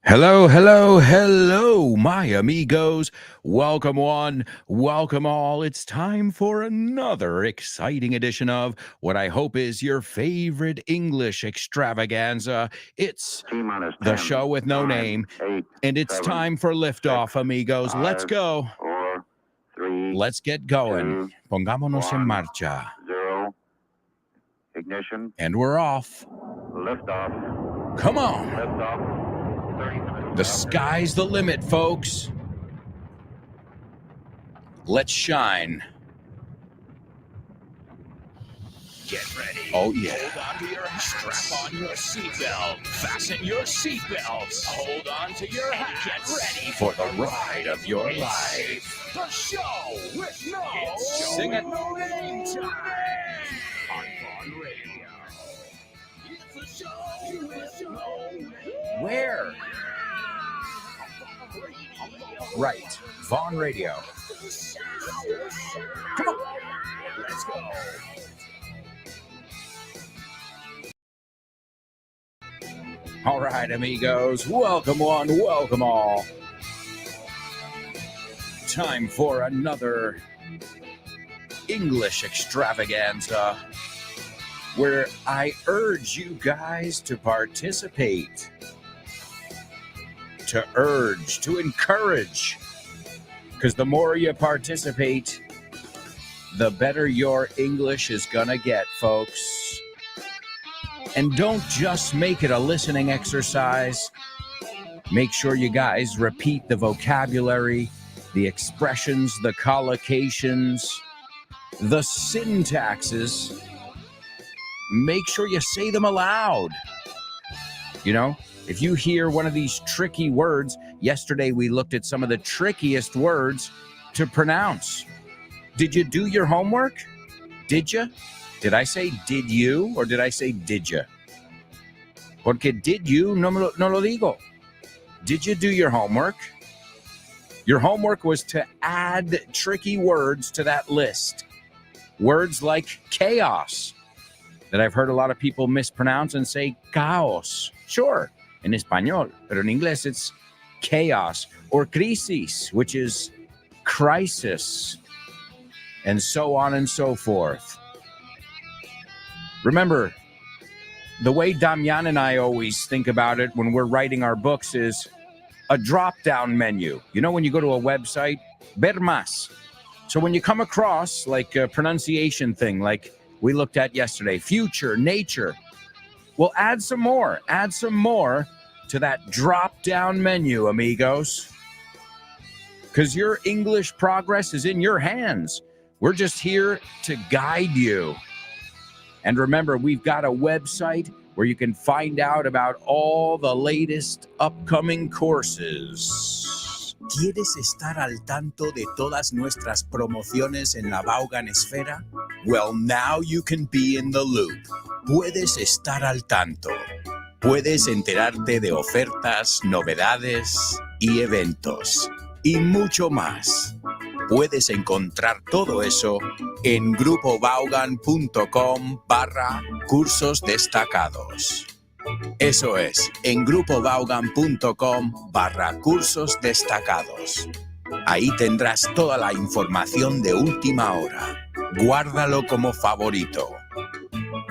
Hello, hello, hello, my amigos. Welcome one, welcome all. It's time for another exciting edition of what I hope is your favorite English extravaganza. It's the 10, show with no 9, name, 8, and it's 7, time for liftoff, 6, amigos. Let's 5, go. 4, 3, Let's get going. 2, Pongámonos en 1, marcha. 0. Ignition. And we're off. Liftoff. Come on. Liftoff. 30 minutes. The sky's the limit, folks. Let's shine. Get ready. Oh, yeah. Hold on to your hat. Strap on your seatbelt. Fasten your seatbelts. Hold on to your hat. Get ready For the ride of your life. The show with no Sing it. no name time on Vaughn Radio. It's the show with no name. Where? Right. Vaughn Radio. Come on. Let's go. All right, amigos. Welcome one, welcome all. Time for another English extravaganza where I urge you guys to participate, to urge, to encourage, because the more you participate, the better your English is gonna get, folks. And don't just make it a listening exercise. Make sure you guys repeat the vocabulary, the expressions, the collocations, the syntaxes. Make sure you say them aloud. You know, if you hear one of these tricky words, yesterday we looked at some of the trickiest words to pronounce. Did you do your homework? Did you? Did I say did you or did I say did you? Porque did you no lo digo. Did you do your homework? Your homework was to add tricky words to that list. Words like chaos, that I've heard a lot of people mispronounce and say caos. Sure, in español, pero en inglés it's chaos. Or crisis, which is crisis, and so on and so forth. Remember, the way Damian and I always think about it when we're writing our books is a drop-down menu. You know, when you go to a website, ver más. So when you come across like a pronunciation thing, like we looked at yesterday, future, nature, well, add some more to that drop-down menu, amigos. Because your English progress is in your hands. We're just here to guide you. And remember, we've got a website where you can find out about all the latest upcoming courses. ¿Quieres estar al tanto de todas nuestras promociones en la Vaughan Esfera? Well, now you can be in the loop. Puedes estar al tanto. Puedes enterarte de ofertas, novedades y eventos. Y mucho más. Puedes encontrar todo eso en grupovaughan.com/cursos destacados. Eso es, en grupovaughan.com/cursos destacados. Ahí tendrás toda la información de última hora. Guárdalo como favorito.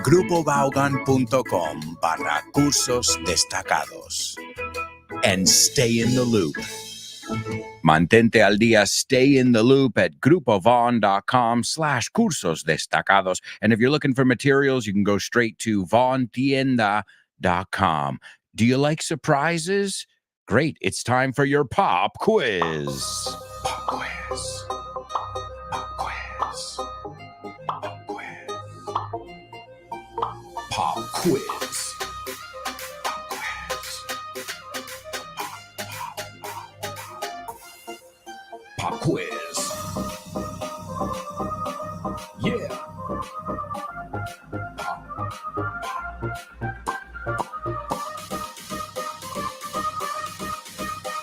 grupovaughan.com/cursos destacados. And stay in the loop. Mantente al día, stay in the loop at grupovaughn.com/cursos destacados. And if you're looking for materials, you can go straight to vaughntienda.com. Do you like surprises? Great, it's time for your pop quiz. Pop quiz. Pop quiz. Pop quiz. Pop quiz. Pop quiz. Yeah.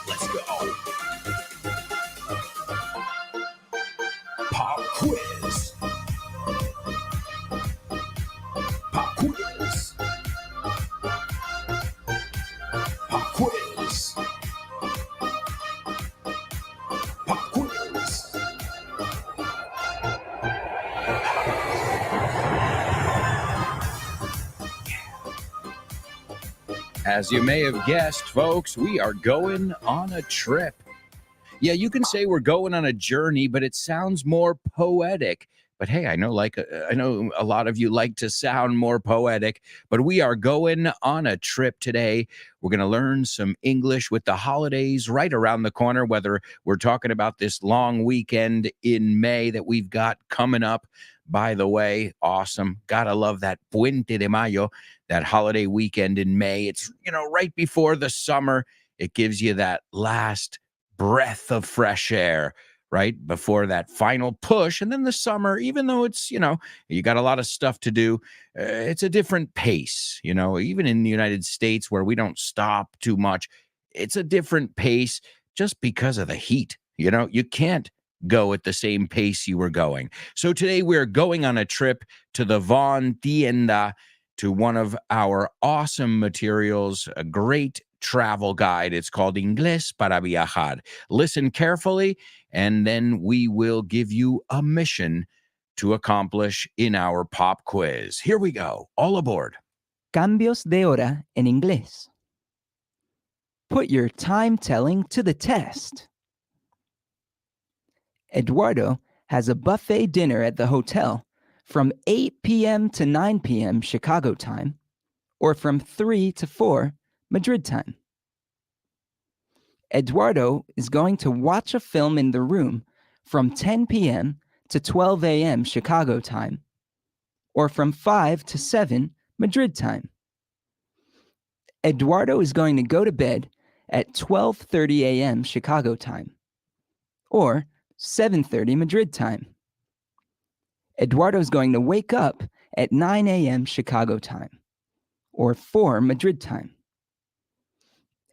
Let's go. Pop quiz. Pop quiz. Pop quiz. As you may have guessed, folks, we are going on a trip. Yeah, you can say we're going on a journey, but it sounds more poetic. But hey, I know a lot of you like to sound more poetic, but we are going on a trip today. We're going to learn some English with the holidays right around the corner, whether we're talking about this long weekend in May that we've got coming up. By the way, awesome. Gotta love that Puente de Mayo, that holiday weekend in May. It's, right before the summer. It gives you that last breath of fresh air right before that final push. And then the summer, even though it's, you got a lot of stuff to do, it's a different pace, even in the United States where we don't stop too much. It's a different pace just because of the heat. You can't go at the same pace you were going. So today we're going on a trip to the Von Tienda, to one of our awesome materials, a great travel guide. It's called Inglés para Viajar. Listen carefully, and then we will give you a mission to accomplish in our pop quiz. Here we go. All aboard. Cambios de hora en inglés. Put your time telling to the test. Eduardo has a buffet dinner at the hotel from 8 p.m. to 9 p.m. Chicago time, or from 3 to 4 Madrid time. Eduardo is going to watch a film in the room from 10 p.m. to 12 a.m. Chicago time, or from 5 to 7 Madrid time. Eduardo is going to go to bed at 12:30 a.m. Chicago time, or 7:30 Madrid time. Eduardo is going to wake up at 9 a.m. Chicago time, or 4 Madrid time.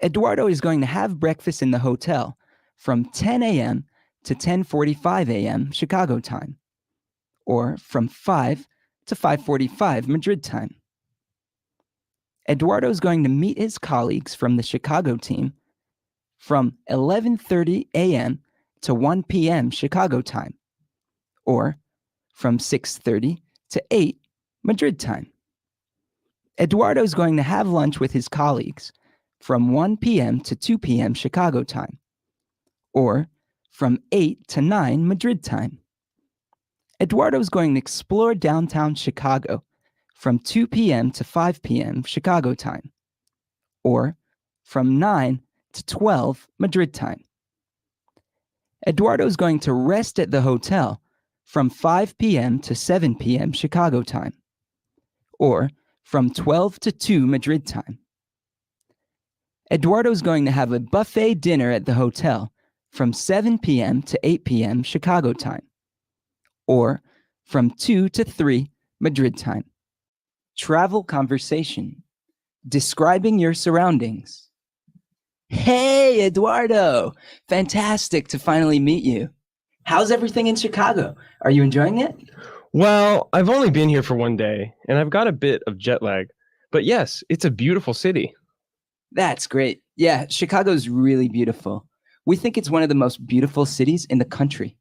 Eduardo is going to have breakfast in the hotel from 10 a.m. to 10:45 a.m. Chicago time, or from 5 to 5:45 Madrid time. Eduardo is going to meet his colleagues from the Chicago team from 11:30 a.m. to 1 p.m. Chicago time, or from 6:30 to 8 Madrid time. Eduardo is going to have lunch with his colleagues from 1 p.m. to 2 p.m. Chicago time, or from 8 to 9 Madrid time. Eduardo is going to explore downtown Chicago from 2 p.m. to 5 p.m. Chicago time, or from 9 to 12 Madrid time. Eduardo is going to rest at the hotel from 5 p.m. to 7 p.m. Chicago time, or from 12 to 2 Madrid time. Eduardo is going to have a buffet dinner at the hotel from 7 p.m. to 8 p.m. Chicago time, or from 2 to 3 Madrid time. Travel conversation. Describing your surroundings. Hey, Eduardo! Fantastic to finally meet you. How's everything in Chicago? Are you enjoying it? Well, I've only been here for one day, and I've got a bit of jet lag. But yes, it's a beautiful city. That's great. Yeah, Chicago's really beautiful. We think it's one of the most beautiful cities in the country.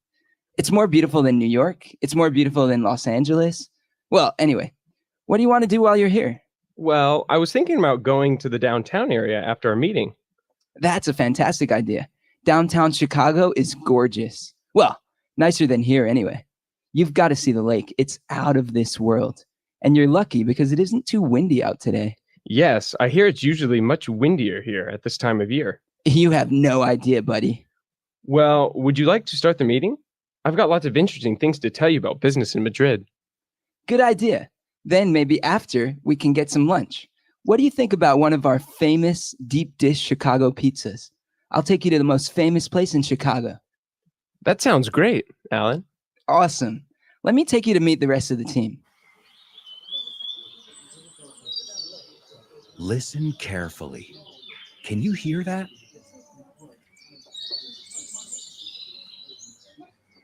It's more beautiful than New York. It's more beautiful than Los Angeles. Well, anyway, what do you want to do while you're here? Well, I was thinking about going to the downtown area after our meeting. That's a fantastic idea. Downtown Chicago is gorgeous. Well, nicer than here anyway. You've got to see the lake. It's out of this world. And you're lucky because it isn't too windy out today. Yes, I hear it's usually much windier here at this time of year. You have no idea, buddy. Well, would you like to start the meeting? I've got lots of interesting things to tell you about business in Madrid. Good idea. Then maybe after we can get some lunch. What do you think about one of our famous deep dish Chicago pizzas? I'll take you to the most famous place in Chicago. That sounds great, Alan. Awesome. Let me take you to meet the rest of the team. Listen carefully. Can you hear that?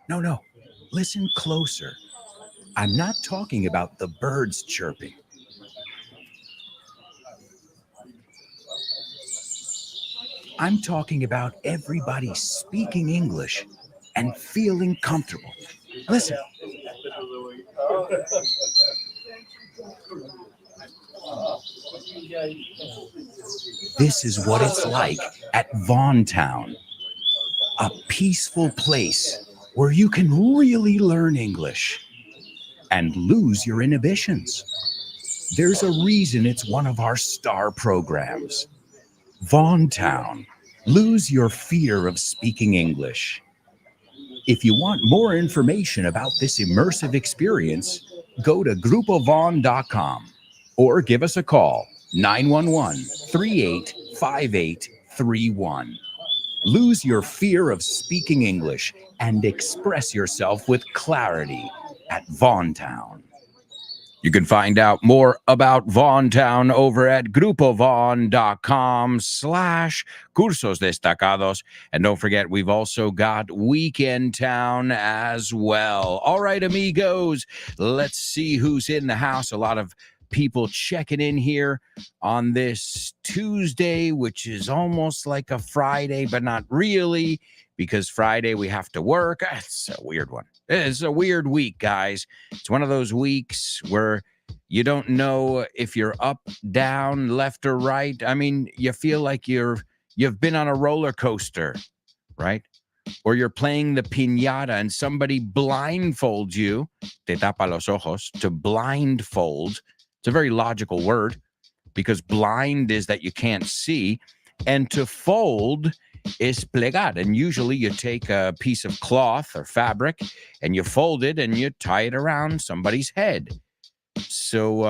No. Listen closer. I'm not talking about the birds chirping. I'm talking about everybody speaking English and feeling comfortable. Listen. This is what it's like at Vaughntown, a peaceful place where you can really learn English and lose your inhibitions. There's a reason it's one of our star programs. Vaughntown, lose your fear of speaking English. If you want more information about this immersive experience, go to grupovon.com or give us a call, 911-385831. Lose your fear of speaking English and express yourself with clarity at Vaughntown. You can find out more about Vaughntown over at grupovon.com/cursos destacados. And don't forget, we've also got Weekend Town as well. All right, amigos, let's see who's in the house. A lot of people checking in here on this Tuesday, which is almost like a Friday, but not really, because Friday we have to work. It's a weird one. It's a weird week, guys. It's one of those weeks where you don't know if you're up, down, left, or right. I mean, you feel like you've been on a roller coaster, right? Or you're playing the piñata and somebody blindfolds you, te tapa los ojos, to blindfold. It's a very logical word because blind is that you can't see, and to fold is plegar. And usually you take a piece of cloth or fabric and you fold it and you tie it around somebody's head. So,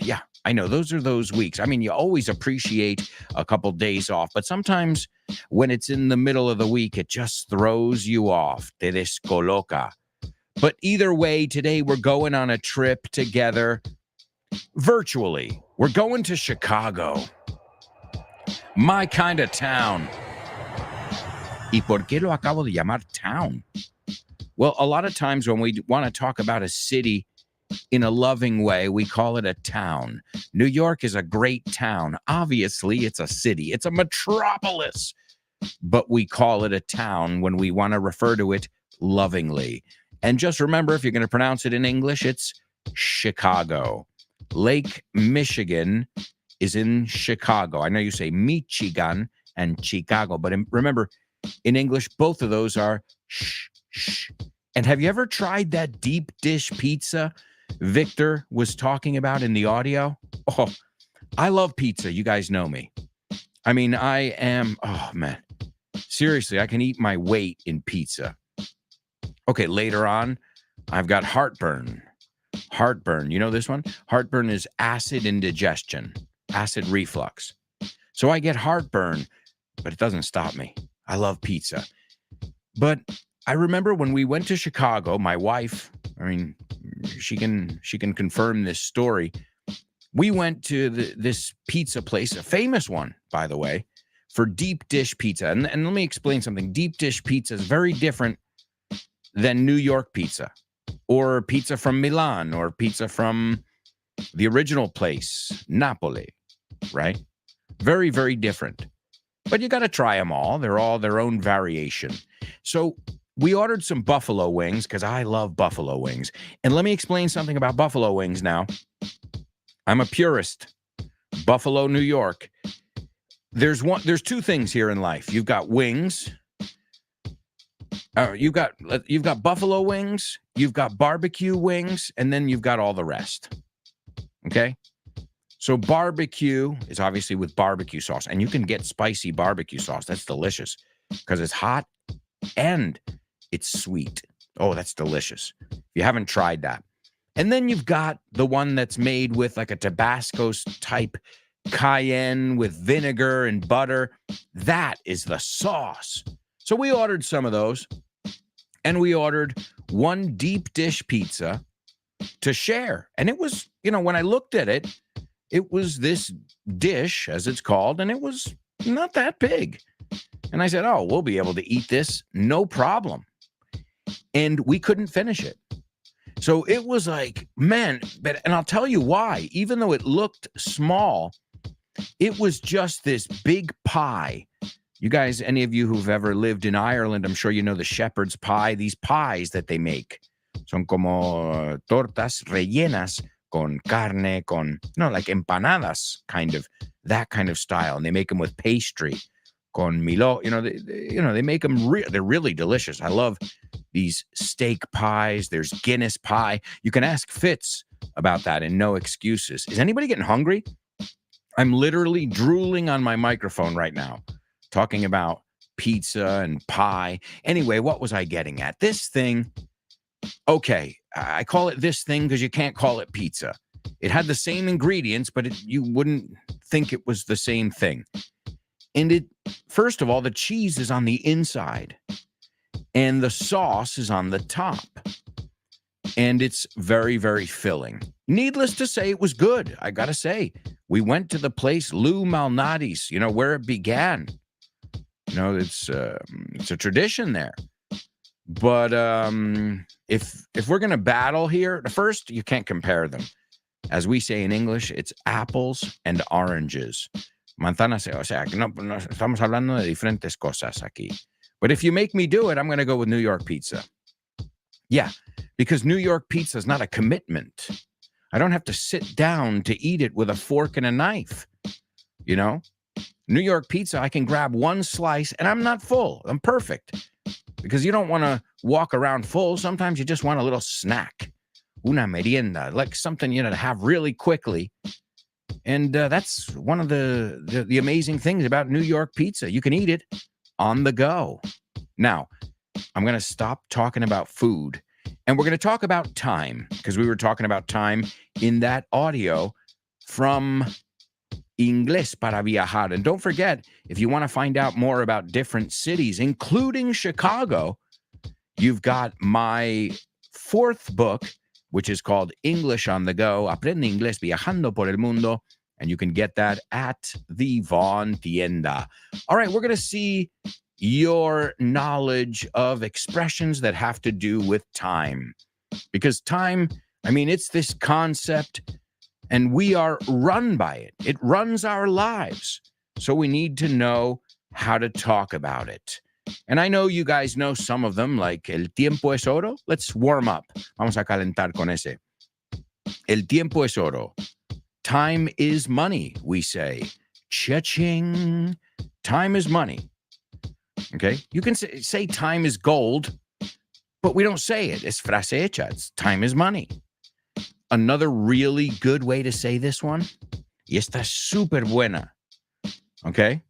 yeah, I know those are those weeks. I mean, you always appreciate a couple days off, but sometimes when it's in the middle of the week, it just throws you off. Te descoloca. But either way, today we're going on a trip together virtually. We're going to Chicago, my kind of town. ¿Y por qué lo acabo de llamar town? Well, a lot of times when we want to talk about a city in a loving way, we call it a town. New York is a great town. Obviously, it's a city. It's a metropolis. But we call it a town when we want to refer to it lovingly. And just remember, if you're going to pronounce it in English, it's Chicago. Lake Michigan is in Chicago. I know you say Michigan and Chicago, but remember, in English, both of those are shh, shh. And have you ever tried that deep dish pizza Victor was talking about in the audio? Oh, I love pizza. You guys know me. I mean, oh man, seriously, I can eat my weight in pizza. Okay, later on, I've got heartburn. Heartburn, you know this one? Heartburn is acid indigestion, acid reflux. So I get heartburn, but it doesn't stop me. I love pizza. But I remember when we went to Chicago, my wife, I mean, she can confirm this story. We went to this pizza place, a famous one, by the way, for deep dish pizza. And let me explain something. Deep dish pizza is very different than New York pizza or pizza from Milan or pizza from the original place, Napoli, right? Very, very different. But you got to try them all. They're all their own variation. So we ordered some buffalo wings because I love buffalo wings. And let me explain something about buffalo wings now. I'm a purist. Buffalo, New York. There's two things here in life. You've got wings. You've got buffalo wings, you've got barbecue wings, and then you've got all the rest. Okay? So barbecue is obviously with barbecue sauce, and you can get spicy barbecue sauce. That's delicious because it's hot and it's sweet. Oh, that's delicious. If you haven't tried that. And then you've got the one that's made with like a Tabasco type cayenne with vinegar and butter. That is the sauce. So we ordered some of those, and we ordered one deep dish pizza to share. And it was, when I looked at it, it was this dish, as it's called, and it was not that big. And I said, oh, we'll be able to eat this, no problem. And we couldn't finish it. So it was like, man, and I'll tell you why. Even though it looked small, it was just this big pie. You guys, any of you who've ever lived in Ireland, I'm sure you know the shepherd's pie, these pies that they make. Son como tortas rellenas con carne, like empanadas, that kind of style. And they make them with pastry, con milo. They make them. They're really delicious. I love these steak pies. There's Guinness pie. You can ask Fitz about that, and no excuses. Is anybody getting hungry? I'm literally drooling on my microphone right now, talking about pizza and pie. Anyway, what was I getting at? This thing. Okay, I call it this thing because you can't call it pizza. It had the same ingredients, but you wouldn't think it was the same thing. And first of all, the cheese is on the inside and the sauce is on the top. And it's very, very filling. Needless to say, it was good. I got to say, we went to the place Lou Malnati's, where it began. It's a tradition there. But if we're going to battle here, first, you can't compare them. As we say in English, it's apples and oranges. Manzanas, o sea, no estamos hablando de diferentes cosas aquí. But if you make me do it, I'm going to go with New York pizza. Yeah, because New York pizza is not a commitment. I don't have to sit down to eat it with a fork and a knife. New York pizza, I can grab one slice and I'm not full. I'm perfect. Because you don't want to walk around full. Sometimes you just want a little snack. Una merienda, like something, to have really quickly. And that's one of the amazing things about New York pizza. You can eat it on the go. Now, I'm going to stop talking about food. And we're going to talk about time. Because we were talking about time in that audio from Inglés para Viajar. And don't forget, if you want to find out more about different cities, including Chicago, you've got my 4th book, which is called English on the Go, Aprende Inglés Viajando por el Mundo. And you can get that at the Von Tienda. All right, we're going to see your knowledge of expressions that have to do with time. Because time, it's this concept, and we are run by it. It runs our lives. So we need to know how to talk about it. And I know you guys know some of them, like el tiempo es oro. Let's warm up. Vamos a calentar con ese. El tiempo es oro. Time is money, we say. Cha-ching. Time is money. Okay? You can say time is gold, but we don't say it. Es frase hecha. It's time is money. Another really good way to say this one, y esta súper buena, okay?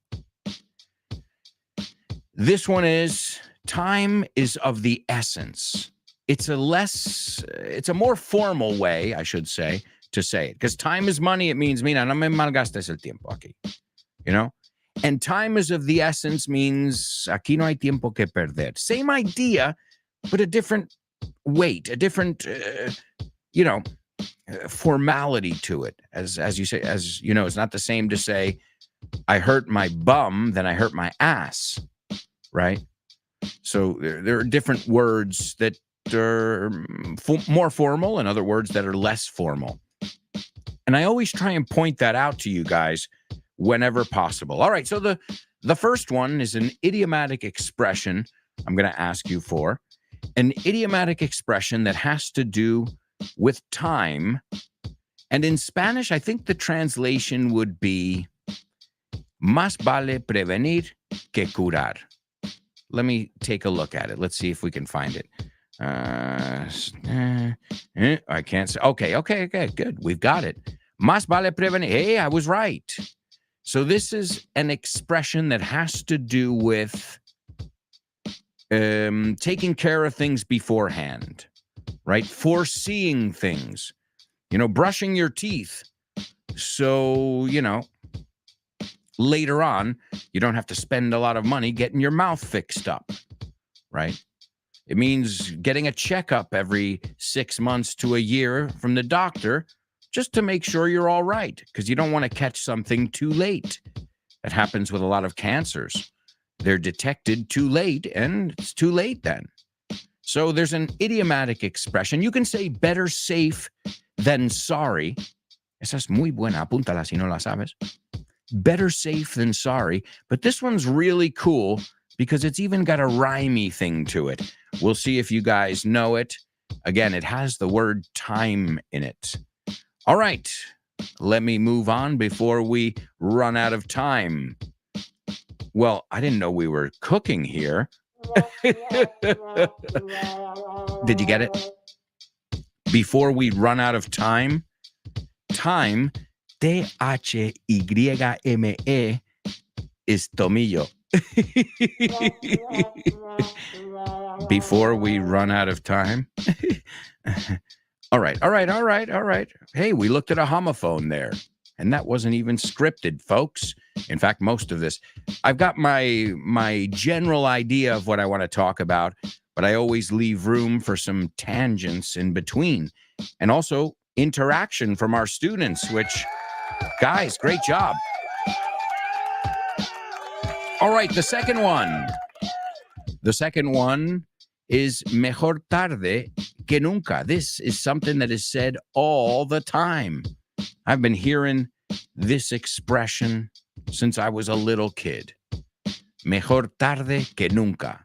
This one is, time is of the essence. It's a more formal way, I should say, to say it. Because time is money, it means, mira, no me malgastes el tiempo aquí, And time is of the essence means, aquí no hay tiempo que perder. Same idea, but a different weight, a different, formality to it. As you say, it's not the same to say, I hurt my bum than I hurt my ass, right? So there are different words that are more formal and other words that are less formal. And I always try and point that out to you guys whenever possible. All right, so the first one is an idiomatic expression I'm going to ask you for. An idiomatic expression that has to do with time. And in Spanish, I think the translation would be más vale prevenir que curar. Let me take a look at it. Let's see if we can find it. I can't say. Okay, good. We've got it. Más vale prevenir. Hey, I was right. So this is an expression that has to do with taking care of things beforehand, right? Foreseeing things, brushing your teeth. So, later on, you don't have to spend a lot of money getting your mouth fixed up, right? It means getting a checkup every 6 months to a year from the doctor just to make sure you're all right, because you don't want to catch something too late. That happens with a lot of cancers. They're detected too late, and it's too late then. So there's an idiomatic expression. You can say better safe than sorry. Esa es muy buena. Apúntala si no la sabes. Better safe than sorry. But this one's really cool because it's even got a rhymey thing to it. We'll see if you guys know it. Again, it has the word time in it. All right. Let me move on before we run out of time. Well, I didn't know we were cooking here. Did you get it? Before we run out of time, time, T-H-Y-M-E, is tomillo. Before we run out of time. All right. Hey, we looked at a homophone there, and that wasn't even scripted, folks. In fact, most of this, I've got my general idea of what I want to talk about, but I always leave room for some tangents in between, and also interaction from our students, which, guys, great job. All right, the second one. The second one is mejor tarde que nunca. This is something that is said all the time. I've been hearing this expression since I was a little kid. Mejor tarde que nunca.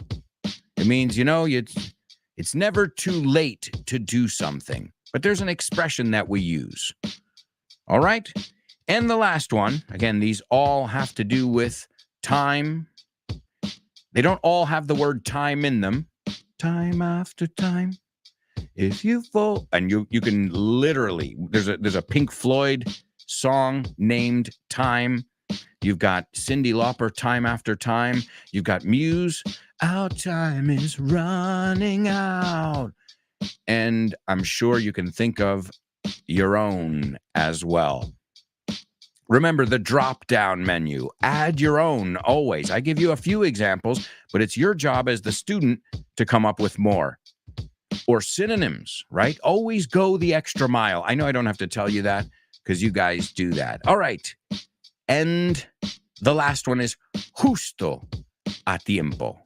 It means, it's never too late to do something. But there's an expression that we use. All right? And the last one, again, these all have to do with time. They don't all have the word time in them. Time after time. If you fall, and you can literally, there's a Pink Floyd song named Time. You've got Cyndi Lauper, Time After Time. You've got Muse, Our Time Is Running Out. And I'm sure you can think of your own as well. Remember the drop-down menu. Add your own always. I give you a few examples, but it's your job as the student to come up with more. Or synonyms, right? Always go the extra mile. I know I don't have to tell you that because you guys do that. All right. And the last one is justo a tiempo.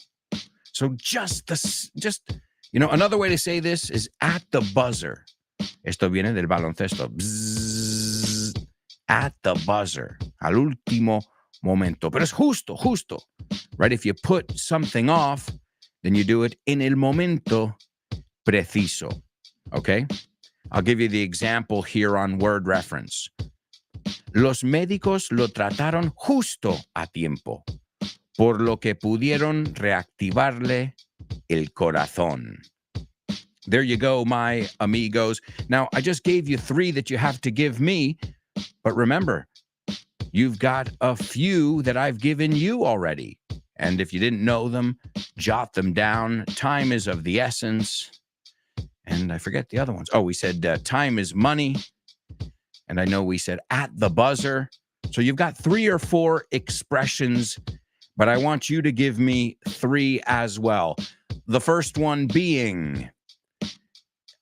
So another way to say this is at the buzzer. Esto viene del baloncesto. Bzzz, at the buzzer. Al último momento. Pero es justo. Right? If you put something off, then you do it en el momento preciso. Okay? I'll give you the example here on word reference. Los médicos lo trataron justo a tiempo, por lo que pudieron reactivarle el corazón. There you go, my amigos. Now, I just gave you 3 that you have to give me, but remember, you've got a few that I've given you already. And if you didn't know them, jot them down. Time is of the essence. And I forget the other ones. Oh, we said time is money. And I know we said at the buzzer. So you've got 3 or 4 expressions, but I want you to give me 3 as well. The first one being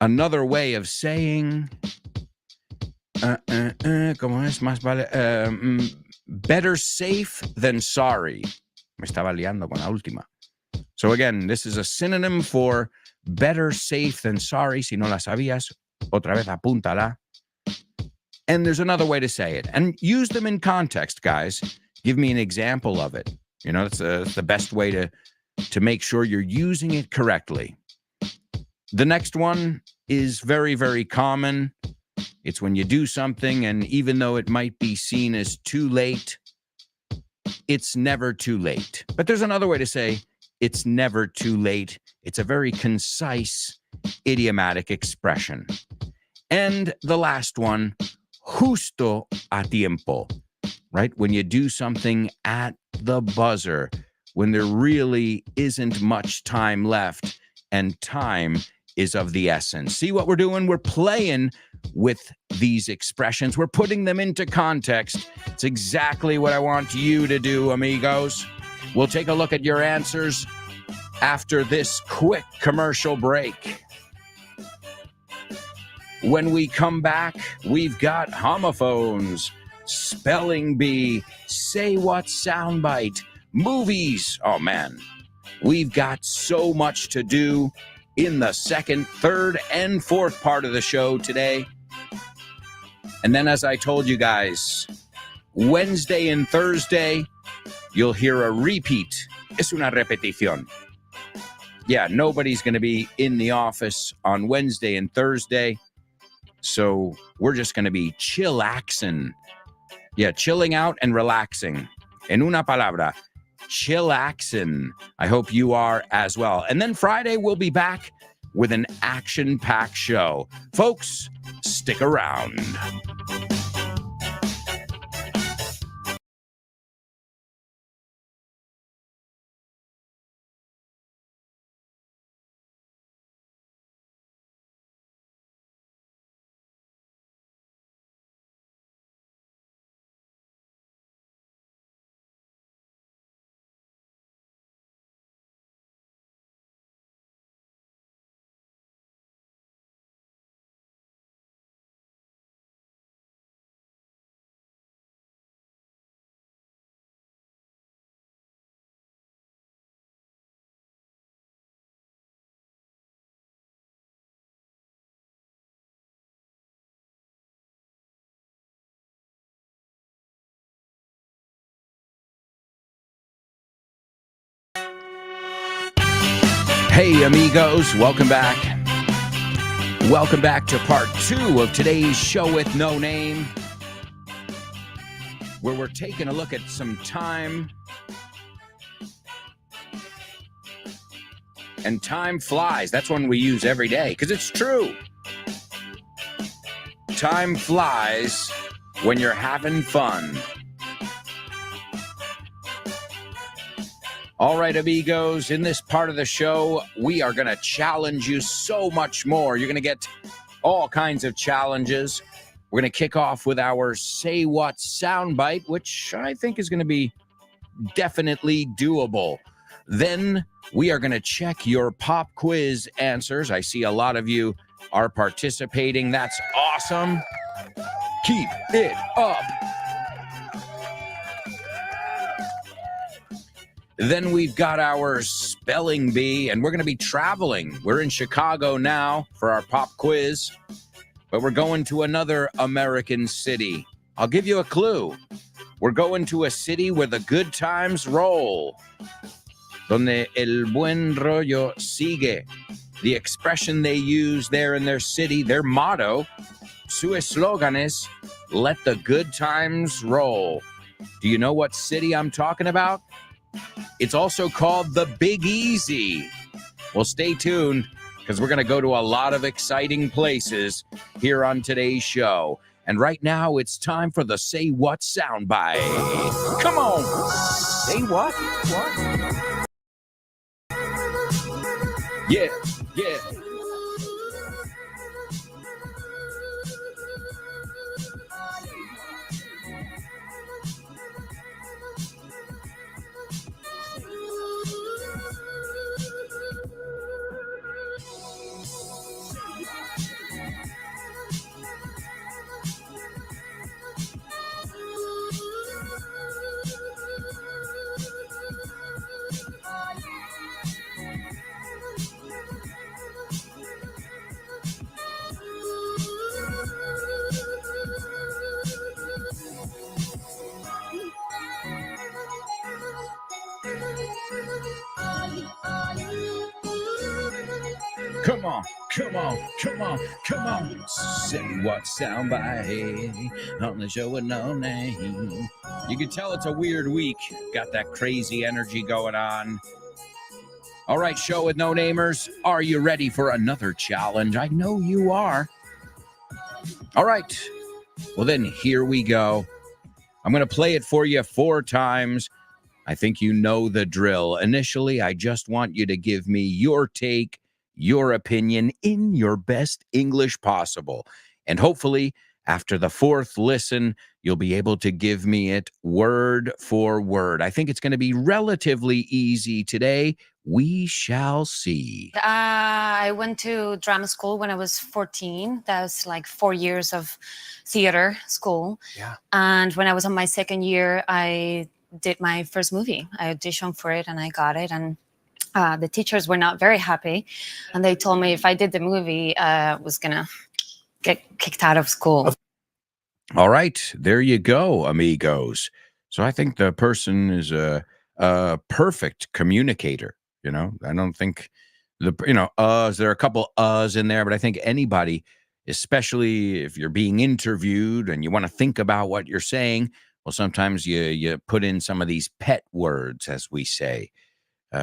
another way of saying, ¿cómo es? Más vale, better safe than sorry. Me estaba liando con la última. So again, this is a synonym for better safe than sorry. Si no la sabías, otra vez apúntala. And there's another way to say it. And use them in context, guys. Give me an example of it. That's the best way to make sure you're using it correctly. The next one is very, very common. It's when you do something, and even though it might be seen as too late, it's never too late. But there's another way to say it's never too late. It's a very concise, idiomatic expression. And the last one, justo a tiempo, right? When you do something at the buzzer, when there really isn't much time left and time is of the essence. See what we're doing? We're playing with these expressions. We're putting them into context. It's exactly what I want you to do, amigos. We'll take a look at your answers after this quick commercial break. When we come back, we've got homophones, spelling bee, say what soundbite, movies. Oh, man. We've got so much to do in the second, third, and fourth part of the show today. And then, as I told you guys, Wednesday and Thursday, you'll hear a repeat. Es una repetición. Yeah, nobody's going to be in the office on Wednesday and Thursday. So we're just going to be chillaxing. Yeah, chilling out and relaxing. En una palabra, chillaxing. I hope you are as well. And then Friday, we'll be back with an action-packed show. Folks, stick around. Hey, amigos, welcome back. Welcome back to part 2 of today's show with no name, where we're taking a look at some time. And time flies. That's one we use every day, because it's true. Time flies when you're having fun. All right, amigos, in this part of the show, we are going to challenge you so much more. You're going to get all kinds of challenges. We're going to kick off with our Say What soundbite, which I think is going to be definitely doable. Then we are going to check your pop quiz answers. I see a lot of you are participating. That's awesome. Keep it up. Then we've got our spelling bee, and we're going to be traveling. We're in Chicago now for our pop quiz, but we're going to another American city. I'll give you a clue. We're going to a city where the good times roll. Donde el buen rollo sigue. The expression they use there in their city, their motto, su eslogan is, let the good times roll. Do you know what city I'm talking about? It's also called the Big Easy. Well, stay tuned, because we're going to go to a lot of exciting places here on today's show. And right now, it's time for the Say What soundbite. Come on. Say what? What? Yeah, yeah. Come on, come on, come on, come on. Say what soundbite on the show with no name. You can tell it's a weird week. Got that crazy energy going on. All right, show with no namers. Are you ready for another challenge? I know you are. All right. Well, then here we go. I'm going to play it for you 4 times. I think you know the drill. Initially, I just want you to give me your take, your opinion in your best English possible. And hopefully, after the 4th listen, you'll be able to give me it word for word. I think it's going to be relatively easy today. We shall see. I went to drama school when I was 14. That was like 4 years of theater school. Yeah. And when I was on my 2nd year, I did my first movie. I auditioned for it and I got it. And the teachers were not very happy. And they told me if I did the movie, I was going to get kicked out of school. All right, there you go, amigos. So I think the person is a perfect communicator. You know, I don't think there are a couple in there, but I think anybody especially if you're being interviewed and you want to think about what you're saying. Well, sometimes you put in some of these pet words, as we say.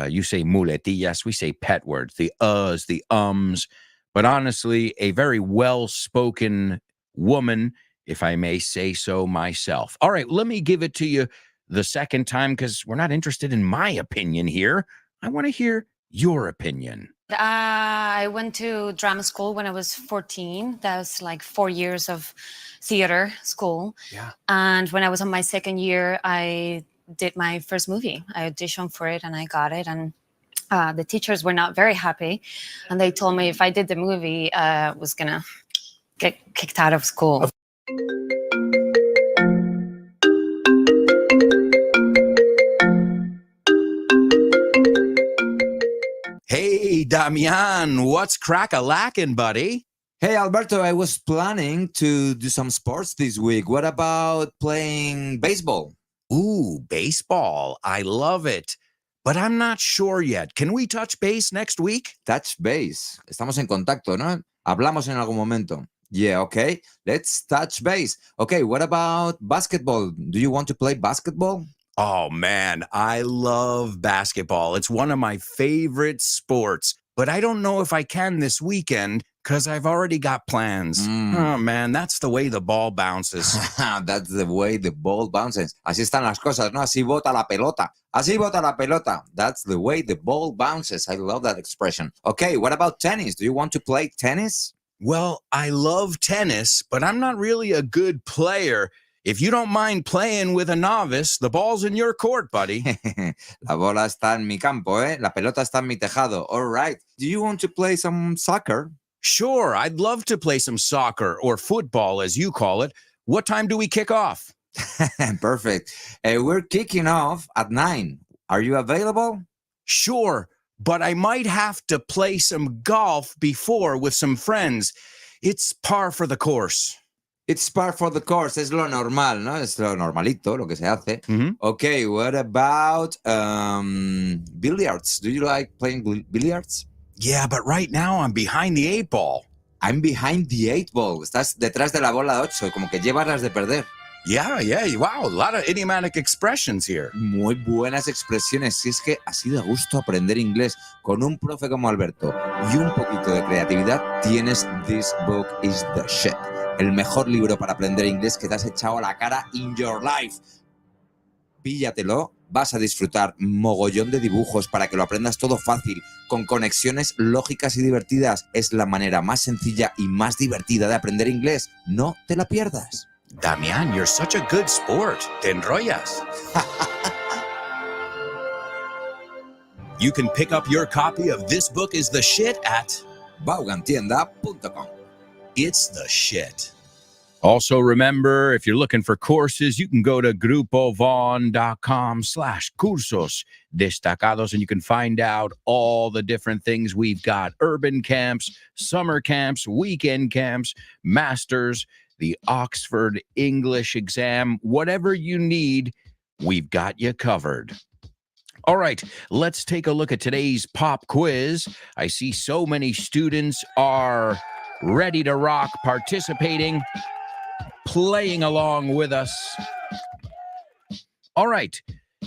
You say muletillas, we say pet words, the uhs, the ums. But honestly, a very well-spoken woman, if I may say so myself. All right, let me give it to you the second time because we're not interested in my opinion here. I want to hear your opinion. I went to drama school when I was 14. That was like 4 years of theater school. Yeah. And when I was on my second year, I did my first movie. I auditioned for it and I got it. And the teachers were not very happy. And they told me if I did the movie, I was going to get kicked out of school. Hey, Damian, what's crack-a-lackin', buddy? Hey, Alberto, I was planning to do some sports this week. What about playing baseball? Ooh, baseball. I love it. But I'm not sure yet. Can we touch base next week? Touch base. Estamos en contacto, ¿no? Hablamos en algún momento. Yeah, okay. Let's touch base. Okay, what about basketball? Do you want to play basketball? Oh, man, I love basketball. It's one of my favorite sports. But I don't know if I can this weekend because I've already got plans. Oh, man, that's the way the ball bounces. That's the way the ball bounces. Así están las cosas, ¿no? Así bota la pelota. Así bota la pelota. That's the way the ball bounces. I love that expression. Okay, what about tennis? Do you want to play tennis? Well, I love tennis, but I'm not really a good player. If you don't mind playing with a novice, the ball's in your court, buddy. La bola está en mi campo, ¿eh? La pelota está en mi tejado. All right. Do you want to play some soccer? Sure, I'd love to play some soccer or football, as you call it. What time do we kick off? Perfect. We're kicking off at 9. Are you available? Sure, but I might have to play some golf before with some friends. It's par for the course. It's par for the course. Es lo normal, ¿no? Es lo normalito, lo que se hace. Mhm. Okay, what about billiards? Do you like playing billiards? Yeah, but right now I'm behind the 8 ball. I'm behind the 8 ball. Estás detrás de la bola 8, como que llevas las de perder. Yeah, wow, a lot of idiomatic expressions here. Muy buenas expresiones. Si es que así de gusto aprender inglés con un profe como Alberto y un poquito de creatividad, tienes This Book is the Shit. El mejor libro para aprender inglés que te has echado a la cara in your life. Píllatelo, vas a disfrutar mogollón de dibujos para que lo aprendas todo fácil, con conexiones lógicas y divertidas. Es la manera más sencilla y más divertida de aprender inglés. No te la pierdas. Damian, you're such a good sport. Te enrollas. You can pick up your copy of This Book is the Shit at Vaughantienda.com. It's the Shit. Also, remember, if you're looking for courses, you can go to grupovon.com/cursos destacados, and you can find out all the different things we've got: urban camps, summer camps, weekend camps, masters, the Oxford English exam, whatever you need, we've got you covered. All right, let's take a look at today's pop quiz. I see so many students are ready to rock, participating, playing along with us. All right,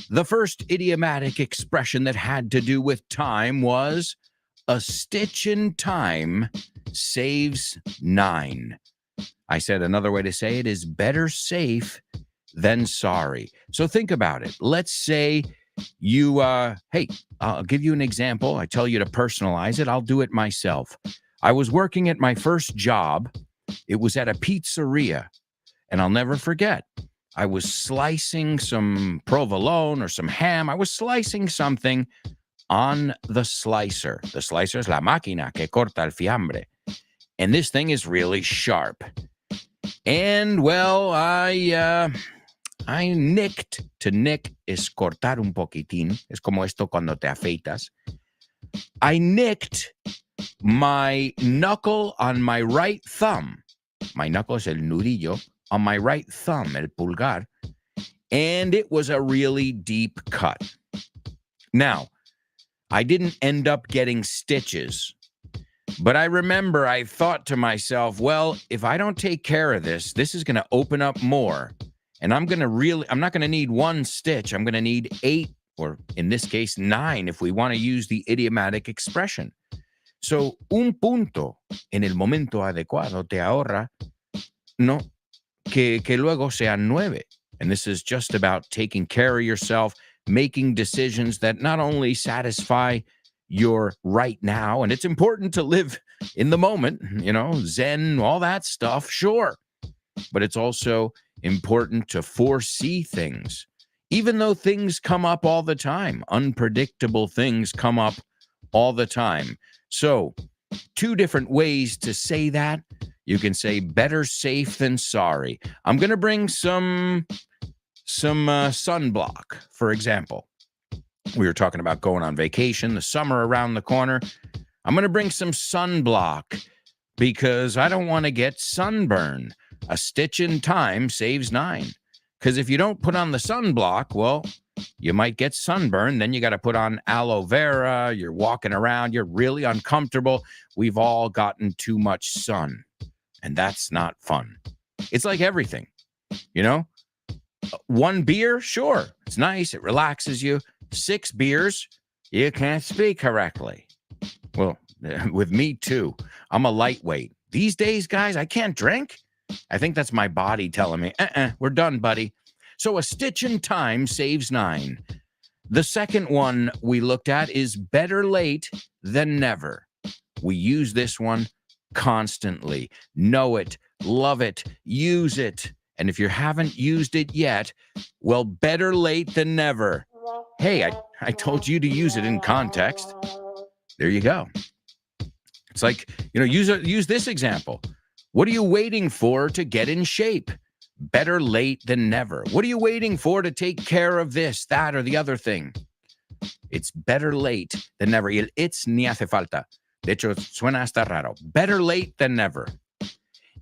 the first idiomatic expression that had to do with time was a stitch in time saves 9. I said another way to say it is better safe than sorry. So think about it. Let's say you, hey, I'll give you an example. I tell you to personalize it. I'll do it myself. I was working at my first job. It was at a pizzeria. And I'll never forget, I was slicing some provolone or some ham. I was slicing something on the slicer. The slicer is la máquina que corta el fiambre. And this thing is really sharp. And, well, I nicked. To nick es cortar un poquitín. Es como esto cuando te afeitas. I nicked my knuckle on my right thumb. My knuckle es el nudillo. On my right thumb, el pulgar. And it was a really deep cut. Now, I didn't end up getting stitches. But I remember I thought to myself, well, if I don't take care of this, this is going to open up more. And I'm not going to need one stitch. I'm going to need 8, or in this case, 9, if we want to use the idiomatic expression. So, un punto en el momento adecuado te ahorra, no, que luego sean 9. And this is just about taking care of yourself, making decisions that not only satisfy your right now, and it's important to live in the moment, Zen, all that stuff, sure. But it's also important to foresee things, even though things come up all the time. Unpredictable things come up all the time. So, 2 different ways to say that. You can say better safe than sorry. I'm going to bring some sunblock, for example. We were talking about going on vacation, the summer around the corner. I'm going to bring some sunblock because I don't want to get sunburn. A stitch in time saves 9. Because if you don't put on the sunblock, well, you might get sunburn. Then you got to put on aloe vera. You're walking around. You're really uncomfortable. We've all gotten too much sun, and that's not fun. It's like everything, 1 beer, sure, it's nice. It relaxes you. 6 beers, you can't speak correctly. Well, with me too. I'm a lightweight. These days, guys, I can't drink. I think that's my body telling me, we're done, buddy. So a stitch in time saves 9. The second one we looked at is better late than never. We use this one constantly. Know it, love it, use it. And if you haven't used it yet, well, better late than never. Hey, I told you to use it in context. There you go. It's like, use this example. What are you waiting for to get in shape? Better late than never. What are you waiting for to take care of this, that, or the other thing? It's better late than never. Y el it's ni hace falta. De hecho, suena hasta raro. Better late than never.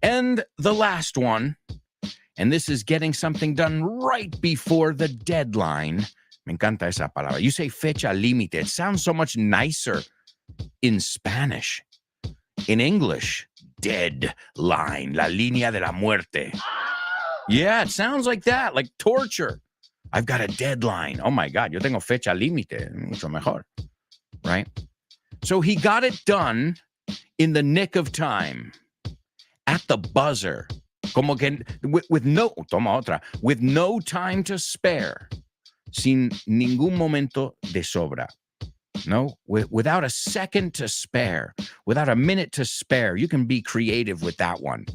And the last one, and this is getting something done right before the deadline. Me encanta esa palabra. You say fecha límite. It sounds so much nicer in Spanish. In English, deadline, la línea de la muerte. Yeah, it sounds like that, like torture. I've got a deadline. Oh my God, yo tengo fecha límite. Mucho mejor, right? So he got it done in the nick of time, at the buzzer. Como que with no time to spare, sin ningún momento de sobra. No, without a second to spare, without a minute to spare. You can be creative with that one.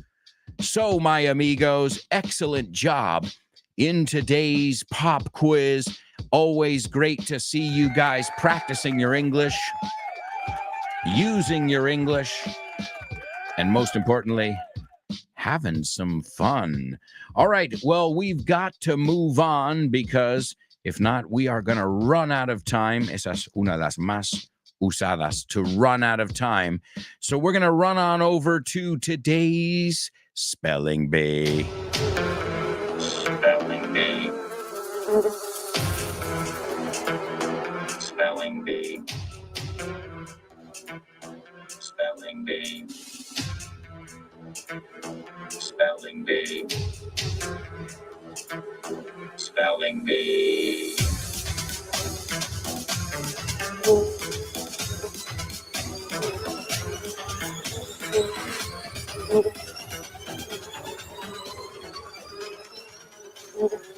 So, my amigos, excellent job in today's pop quiz. Always great to see you guys practicing your English, using your English, and most importantly, having some fun. All right, well, we've got to move on because if not, we are going to run out of time. Esa es una de las más usadas, to run out of time. So we're going to run on over to today's Spelling Bee. Spelling Bee. Spelling Bee. Spelling Bee. Spelling Bee. Spelling Bee.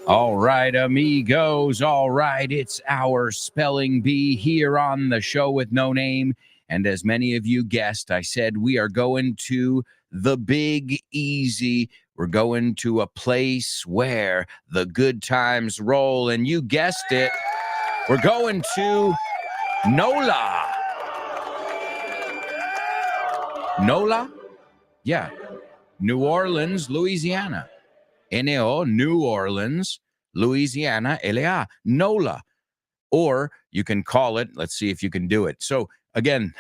All right, amigos. All right, it's our Spelling Bee here on the show with no name. And as many of you guessed, I said we are going to the Big Easy. We're going to a place where the good times roll. And you guessed it, we're going to NOLA. NOLA? Yeah. New Orleans, Louisiana. N-O, New Orleans, Louisiana, L-A, NOLA. Or you can call it, let's see if you can do it. So again,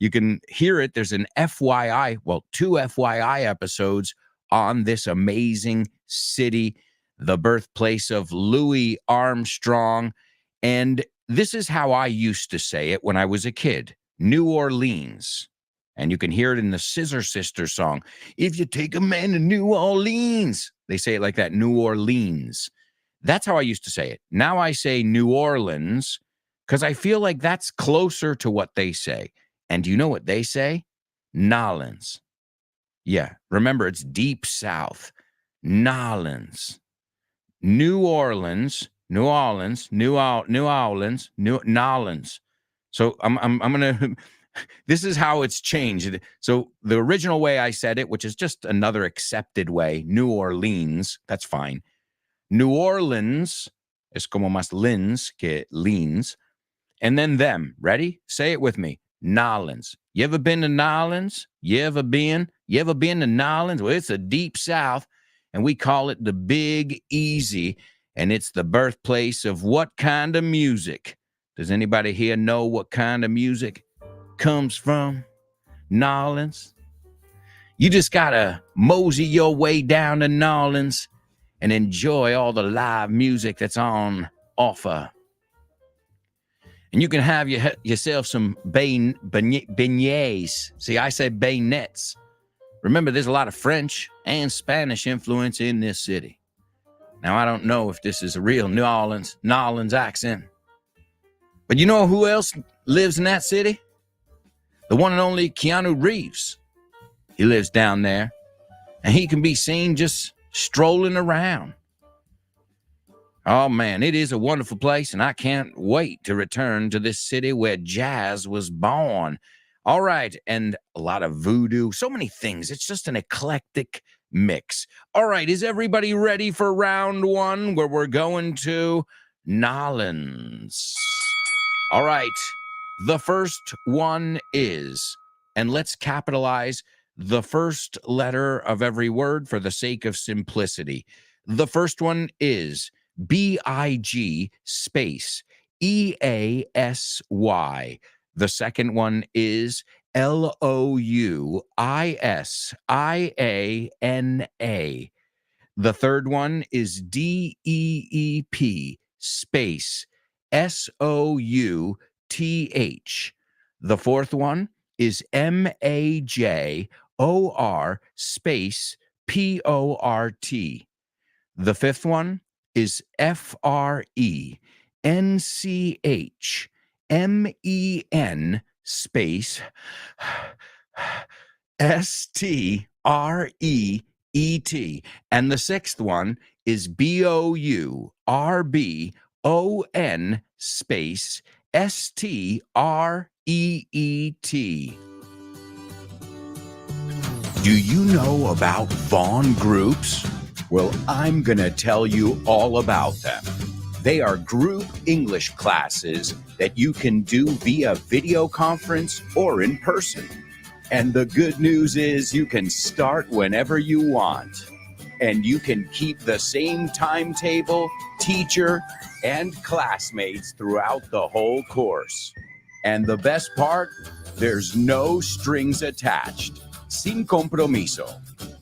you can hear it. There's an FYI, well, 2 FYI episodes on this amazing city, the birthplace of Louis Armstrong. And this is how I used to say it when I was a kid. New Orleans. And you can hear it in the Scissor Sisters song. If you take a man to New Orleans, they say it like that, New Orleans. That's how I used to say it. Now I say New Orleans because I feel like that's closer to what they say. And do you know what they say? Nolans. Yeah, remember, it's deep south. Nolans. New Orleans, New Orleans, Nolans. So I'm gonna. This is how it's changed. So the original way I said it, which is just another accepted way, New Orleans. That's fine. New Orleans es como más lins que leans. And then them. Ready? Say it with me. Nolans. You ever been to Nolans? You ever been to Nolans? Well, it's a deep south, and we call it the Big Easy, and it's the birthplace of what kind of music? Does anybody here know what kind of music comes from Nolans? You just gotta mosey your way down to Nolans and enjoy all the live music that's on offer. And you can have yourself some beignets. See, I say bayonets. Remember, there's a lot of French and Spanish influence in this city. Now, I don't know if this is a real New Orleans accent. But you know who else lives in that city? The one and only Keanu Reeves. He lives down there, and he can be seen just strolling around. Oh, man, it is a wonderful place, and I can't wait to return to this city where jazz was born. All right, and a lot of voodoo, so many things. It's just an eclectic mix. All right, is everybody ready for round one, where we're going to Nolans? All right, the first one is, and let's capitalize the first letter of every word for the sake of simplicity. The first one is BIG space EASY. The second one is LOUISIANA. The third one is DEEP space SOUTH. The fourth one is MAJOR space PORT. The fifth one is FRENCHMEN space STREET. And the sixth one is BOURBON space STREET. Do you know about Vaughn Groups? Well, I'm going to tell you all about them. They are group English classes that you can do via video conference or in person. And the good news is you can start whenever you want. And you can keep the same timetable, teacher, and classmates throughout the whole course. And the best part, there's no strings attached. Sin compromiso.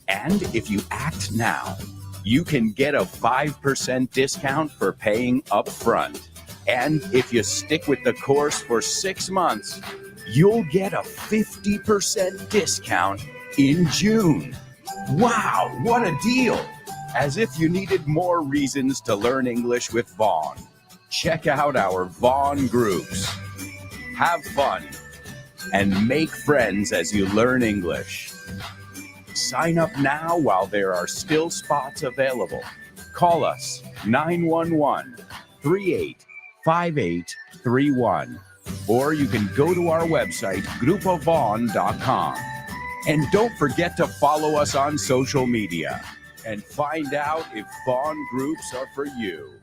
And if you act now, you can get a 5% discount for paying up front. And if you stick with the course for 6 months, you'll get a 50% discount in June. Wow, what a deal! As if you needed more reasons to learn English with Vaughn. Check out our Vaughn Groups. Have fun and make friends as you learn English. Sign up now while there are still spots available. Call us 911-385831. Or you can go to our website, grupovaughn.com. And don't forget to follow us on social media and find out if Vaughn Groups are for you.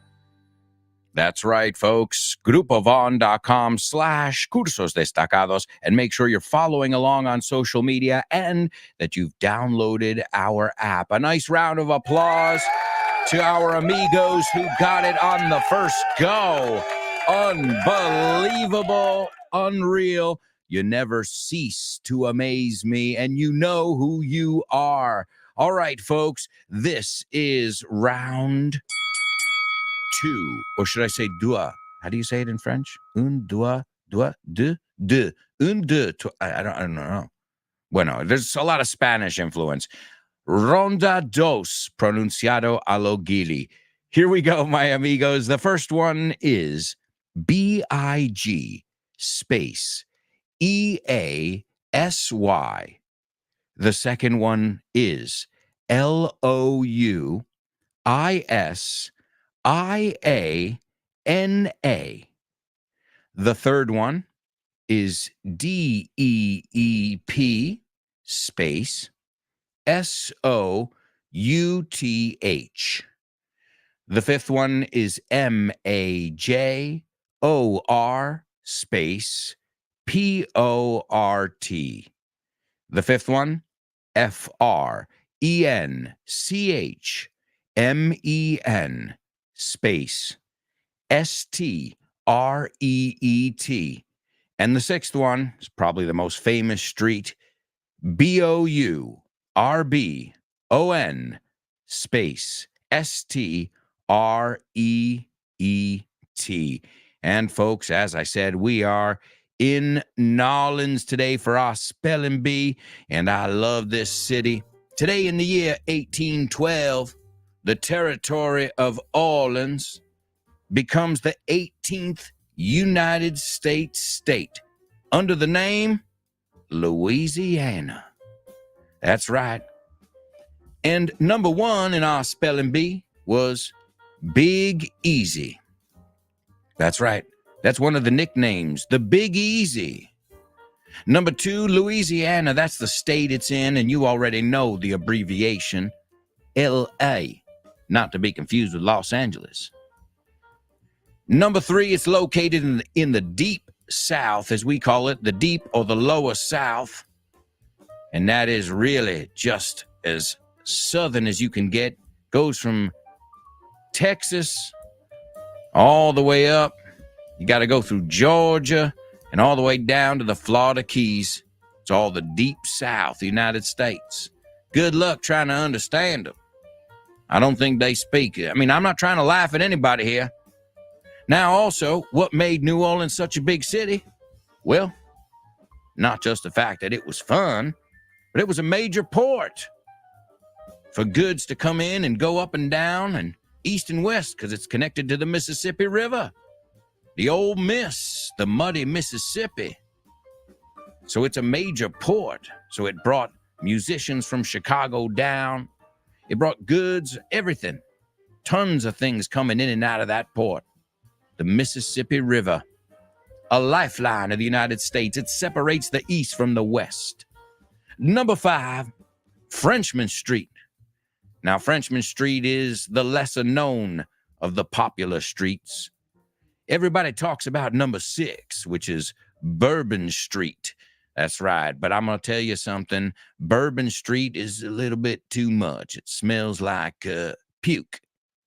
That's right, folks. grupovaughn.com/cursos destacados, and make sure you're following along on social media and that you've downloaded our app. A nice round of applause to our amigos who got it on the first go. Unbelievable, unreal. You never cease to amaze me, and you know who you are. All right, folks, this is round 2, or should I say deux? How do you say it in French? Un, deux, deux, deux, deux. Un, deux. I don't know. Bueno, there's a lot of Spanish influence. Ronda dos, pronunciado a lo Gili. Here we go, my amigos. The first one is B-I-G space E-A-S-Y. The second one is L-O-U-I-S-I-A-N-A. The third one is D-E-E-P space S-O-U-T-H. The fifth one is M-A-J-O-R space P-O-R-T. The fifth one, F-R-E-N-C-H-M-E-N space S-T-R-E-E-T. And the sixth one is probably the most famous street, B-O-U-R-B-O-N space S-T-R-E-E-T. And folks, as I said, we are in Nolens today for our spelling bee, and I love this city. Today in the year 1812, the territory of Orleans becomes the 18th United States state under the name Louisiana. That's right. And number one in our spelling bee was Big Easy. That's right. That's one of the nicknames, the Big Easy. Number two, Louisiana. That's the state it's in, and you already know the abbreviation, L.A., not to be confused with Los Angeles. Number three, it's located in the deep South, as we call it, the deep or the lower South. And that is really just as southern as you can get. Goes from Texas all the way up. You got to go through Georgia and all the way down to the Florida Keys. It's all the deep South, the United States. Good luck trying to understand them. I don't think they speak. I mean, I'm not trying to laugh at anybody here. Now, also, what made New Orleans such a big city? Well, not just the fact that it was fun, but it was a major port for goods to come in and go up and down and east and west because it's connected to the Mississippi River, the Old Miss, the muddy Mississippi. So it's a major port. So it brought musicians from Chicago down. It brought goods, everything. Tons of things coming in and out of that port. The Mississippi River, a lifeline of the United States. It separates the East from the West. Number 5, Frenchman Street. Now, Frenchman Street is the lesser known of the popular streets. Everybody talks about number 6, which is Bourbon Street. That's right, but I'm going to tell you something. Bourbon Street is a little bit too much. It smells like puke,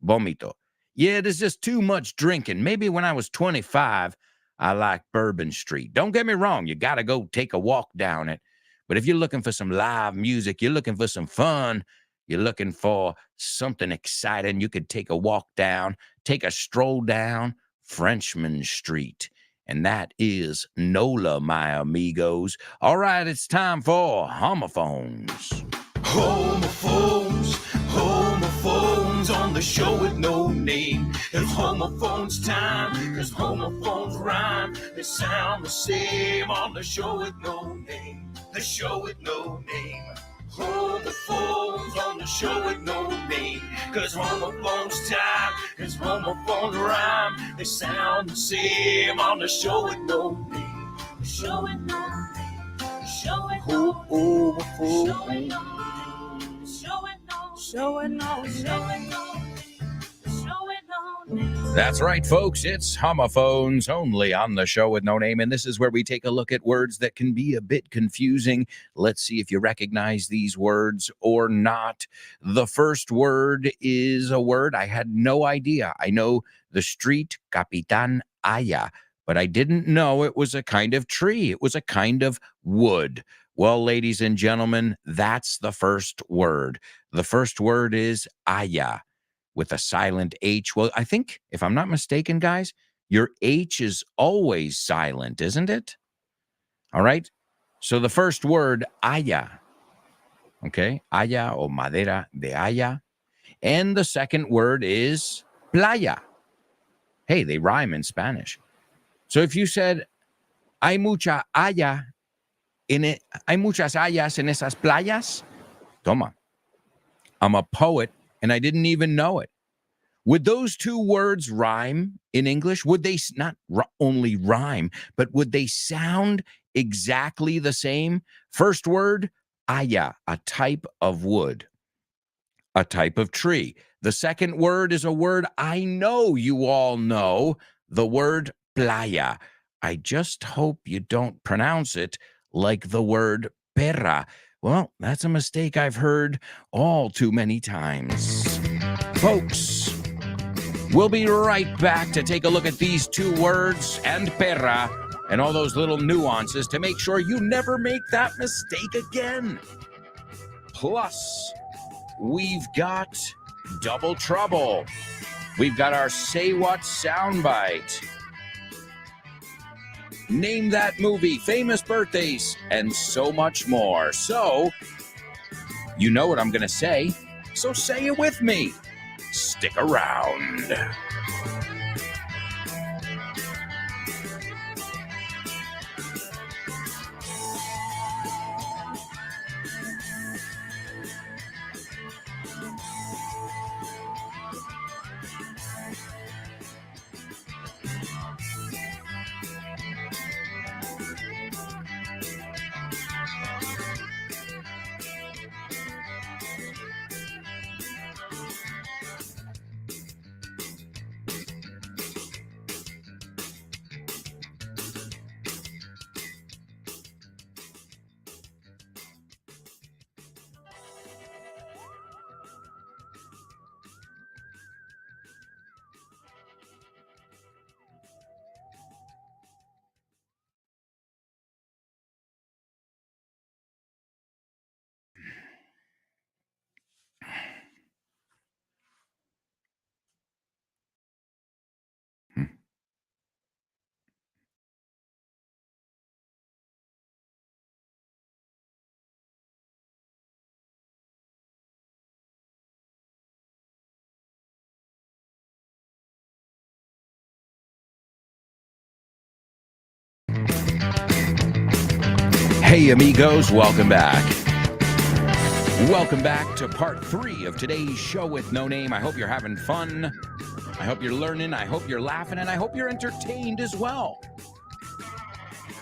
vomito. Yeah, there's just too much drinking. Maybe when I was 25, I liked Bourbon Street. Don't get me wrong, you got to go take a walk down it. But if you're looking for some live music, you're looking for some fun, you're looking for something exciting, you could take a walk down, take a stroll down Frenchman Street. And that is NOLA, my amigos. All right, it's time for homophones. Homophones, homophones on the show with no name. It's homophones time, cause homophones rhyme. They sound the same on the show with no name. The show with no name. Homophones on the show with no name. Cause homophones time, cause homophones rhyme. They sound the same on the show with no name. The show with no name. The show with no name. The show with no name. That's right, folks. It's homophones only on the show with no name. And this is where we take a look at words that can be a bit confusing. Let's see if you recognize these words or not. The first word is a word I had no idea. I know the street, Capitan Aya, but I didn't know it was a kind of tree. It was a kind of wood. Well, ladies and gentlemen, that's the first word. The first word is Aya with a silent H. Well, I think, if I'm not mistaken, guys, your H is always silent, isn't it? All right. So the first word, haya. Okay, haya o madera de haya. And the second word is playa. Hey, they rhyme in Spanish. So if you said, hay mucha haya hay muchas hayas en esas playas, toma. I'm a poet and I didn't even know it. Would those two words rhyme in English? Would they not only rhyme, but would they sound exactly the same? First word, haya, a type of wood, a type of tree. The second word is a word I know you all know, the word playa. I just hope you don't pronounce it like the word perra. Well, that's a mistake I've heard all too many times. Folks, we'll be right back to take a look at these two words and perra and all those little nuances to make sure you never make that mistake again. Plus, we've got double trouble. We've got our Say What soundbite. Name that movie, famous birthdays, and so much more. So, you know what I'm going to say, so say it with me. Stick around. Hey, amigos, welcome back. Welcome back to part 3 of today's show with No Name. I hope you're having fun. I hope you're learning. I hope you're laughing. And I hope you're entertained as well.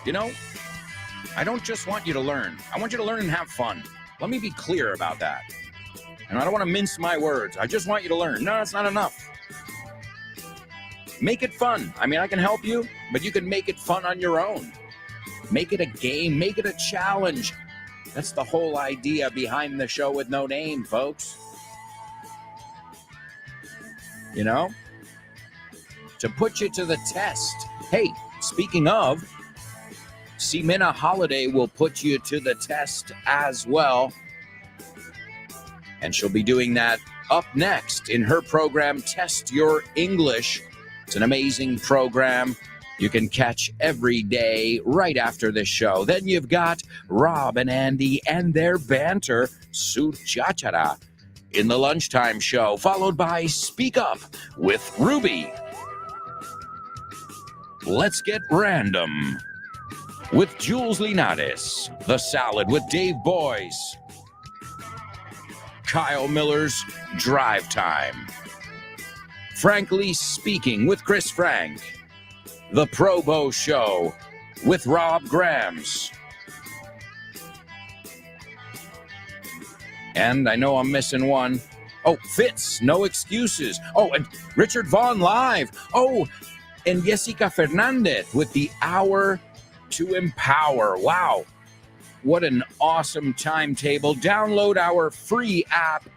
You know, I don't just want you to learn. I want you to learn and have fun. Let me be clear about that. And I don't want to mince my words. I just want you to learn. No, that's not enough. Make it fun. I mean, I can help you, but you can make it fun on your own. Make it a game. Make it a challenge. That's the whole idea behind the show with No Name, folks. You know? To put you to the test. Hey, speaking of, Simina Holiday will put you to the test as well. And she'll be doing that up next in her program, Test Your English. It's an amazing program you can catch every day right after this show. Then you've got Rob and Andy and their banter, Su Chachara, in the lunchtime show, followed by Speak Up with Ruby. Let's Get Random with Jules Linares. The Salad with Dave Boyce. Kyle Miller's Drive Time. Frankly Speaking with Chris Frank. The Probo Show with Rob Grams. And I know I'm missing one. Oh, Fitz, No Excuses. Oh, and Richard Vaughn Live. Oh, and Jessica Fernandez with the Hour to Empower. Wow. What an awesome timetable. Download our free app,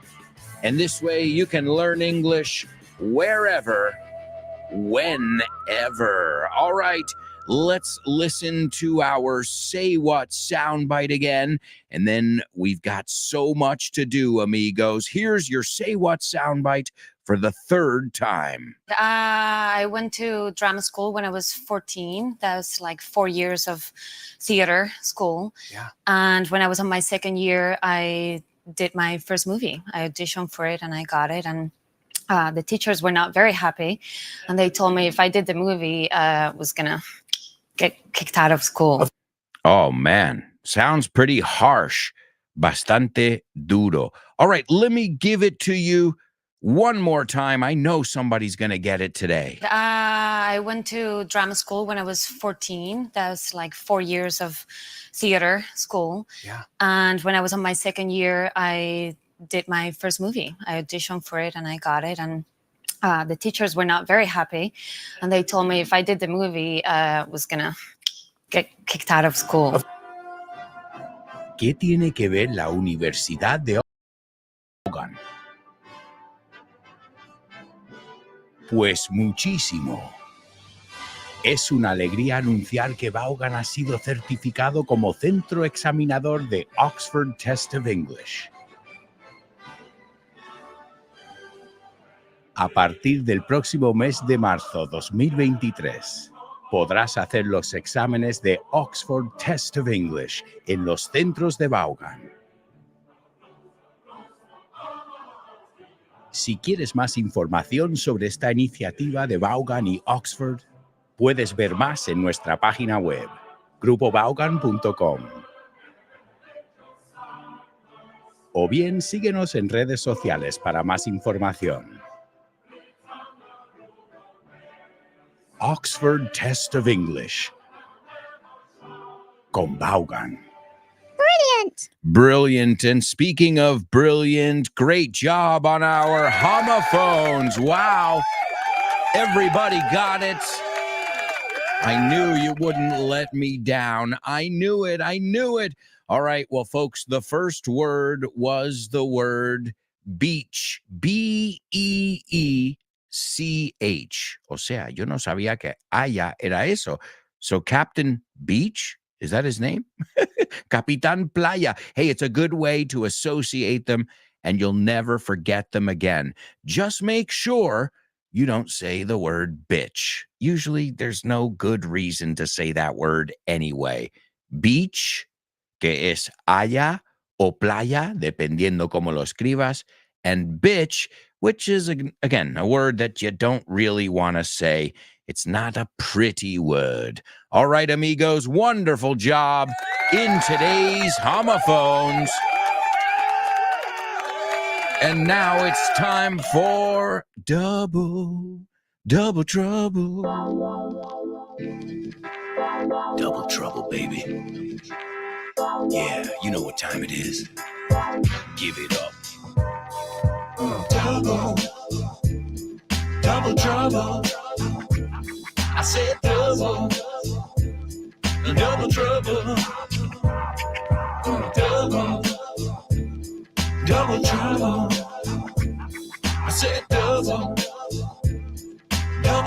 and this way you can learn English wherever, whenever. All right, let's listen to our Say What soundbite again, and then we've got so much to do, amigos. Here's your Say What soundbite for the third time. I went to drama school when I was 14. That was like 4 years of theater school. Yeah. And when I was on my second year, I did my first movie. I auditioned for it and I got it. And the teachers were not very happy. And they told me if I did the movie, I was going to get kicked out of school. Oh, man. Sounds pretty harsh. Bastante duro. All right, let me give it to you one more time. I know somebody's going to get it today. I went to drama school when I was 14. That was like 4 years of theater school. Yeah. And when I was on my second year, I did my first movie. I auditioned for it and I got it. And the teachers were not very happy. And they told me if I did the movie, I was going to get kicked out of school. ¿Qué tiene que ver la Universidad de Vaughan? Pues muchísimo. Es una alegría anunciar que Vaughan ha sido certificado como centro examinador de Oxford Test of English. A partir del próximo mes de marzo 2023, podrás hacer los exámenes de Oxford Test of English en los centros de Vaughan. Si quieres más información sobre esta iniciativa de Vaughan y Oxford, puedes ver más en nuestra página web, grupovaughan.com. O bien síguenos en redes sociales para más información. Oxford Test of English con Vaughan. Brilliant. And speaking of brilliant, great job on our homophones. Wow. Everybody got it. I knew you wouldn't let me down. I knew it. I knew it. All right. Well, folks, the first word was the word beach. B-E-E-C-H. O sea, yo no sabía que haya era eso. So Captain Beach, is that his name? Capitan Playa. Hey, it's a good way to associate them and you'll never forget them again. Just make sure you don't say the word bitch. Usually there's no good reason to say that word anyway. Beach, que es haya o playa, dependiendo cómo lo escribas, and bitch, which is, again, a word that you don't really want to say. It's not a pretty word. All right, amigos, wonderful job in today's homophones. And now it's time for double trouble. Double trouble, baby. Yeah, you know what time it is. Give it up. Double trouble. I said double trouble. Double trouble. I said double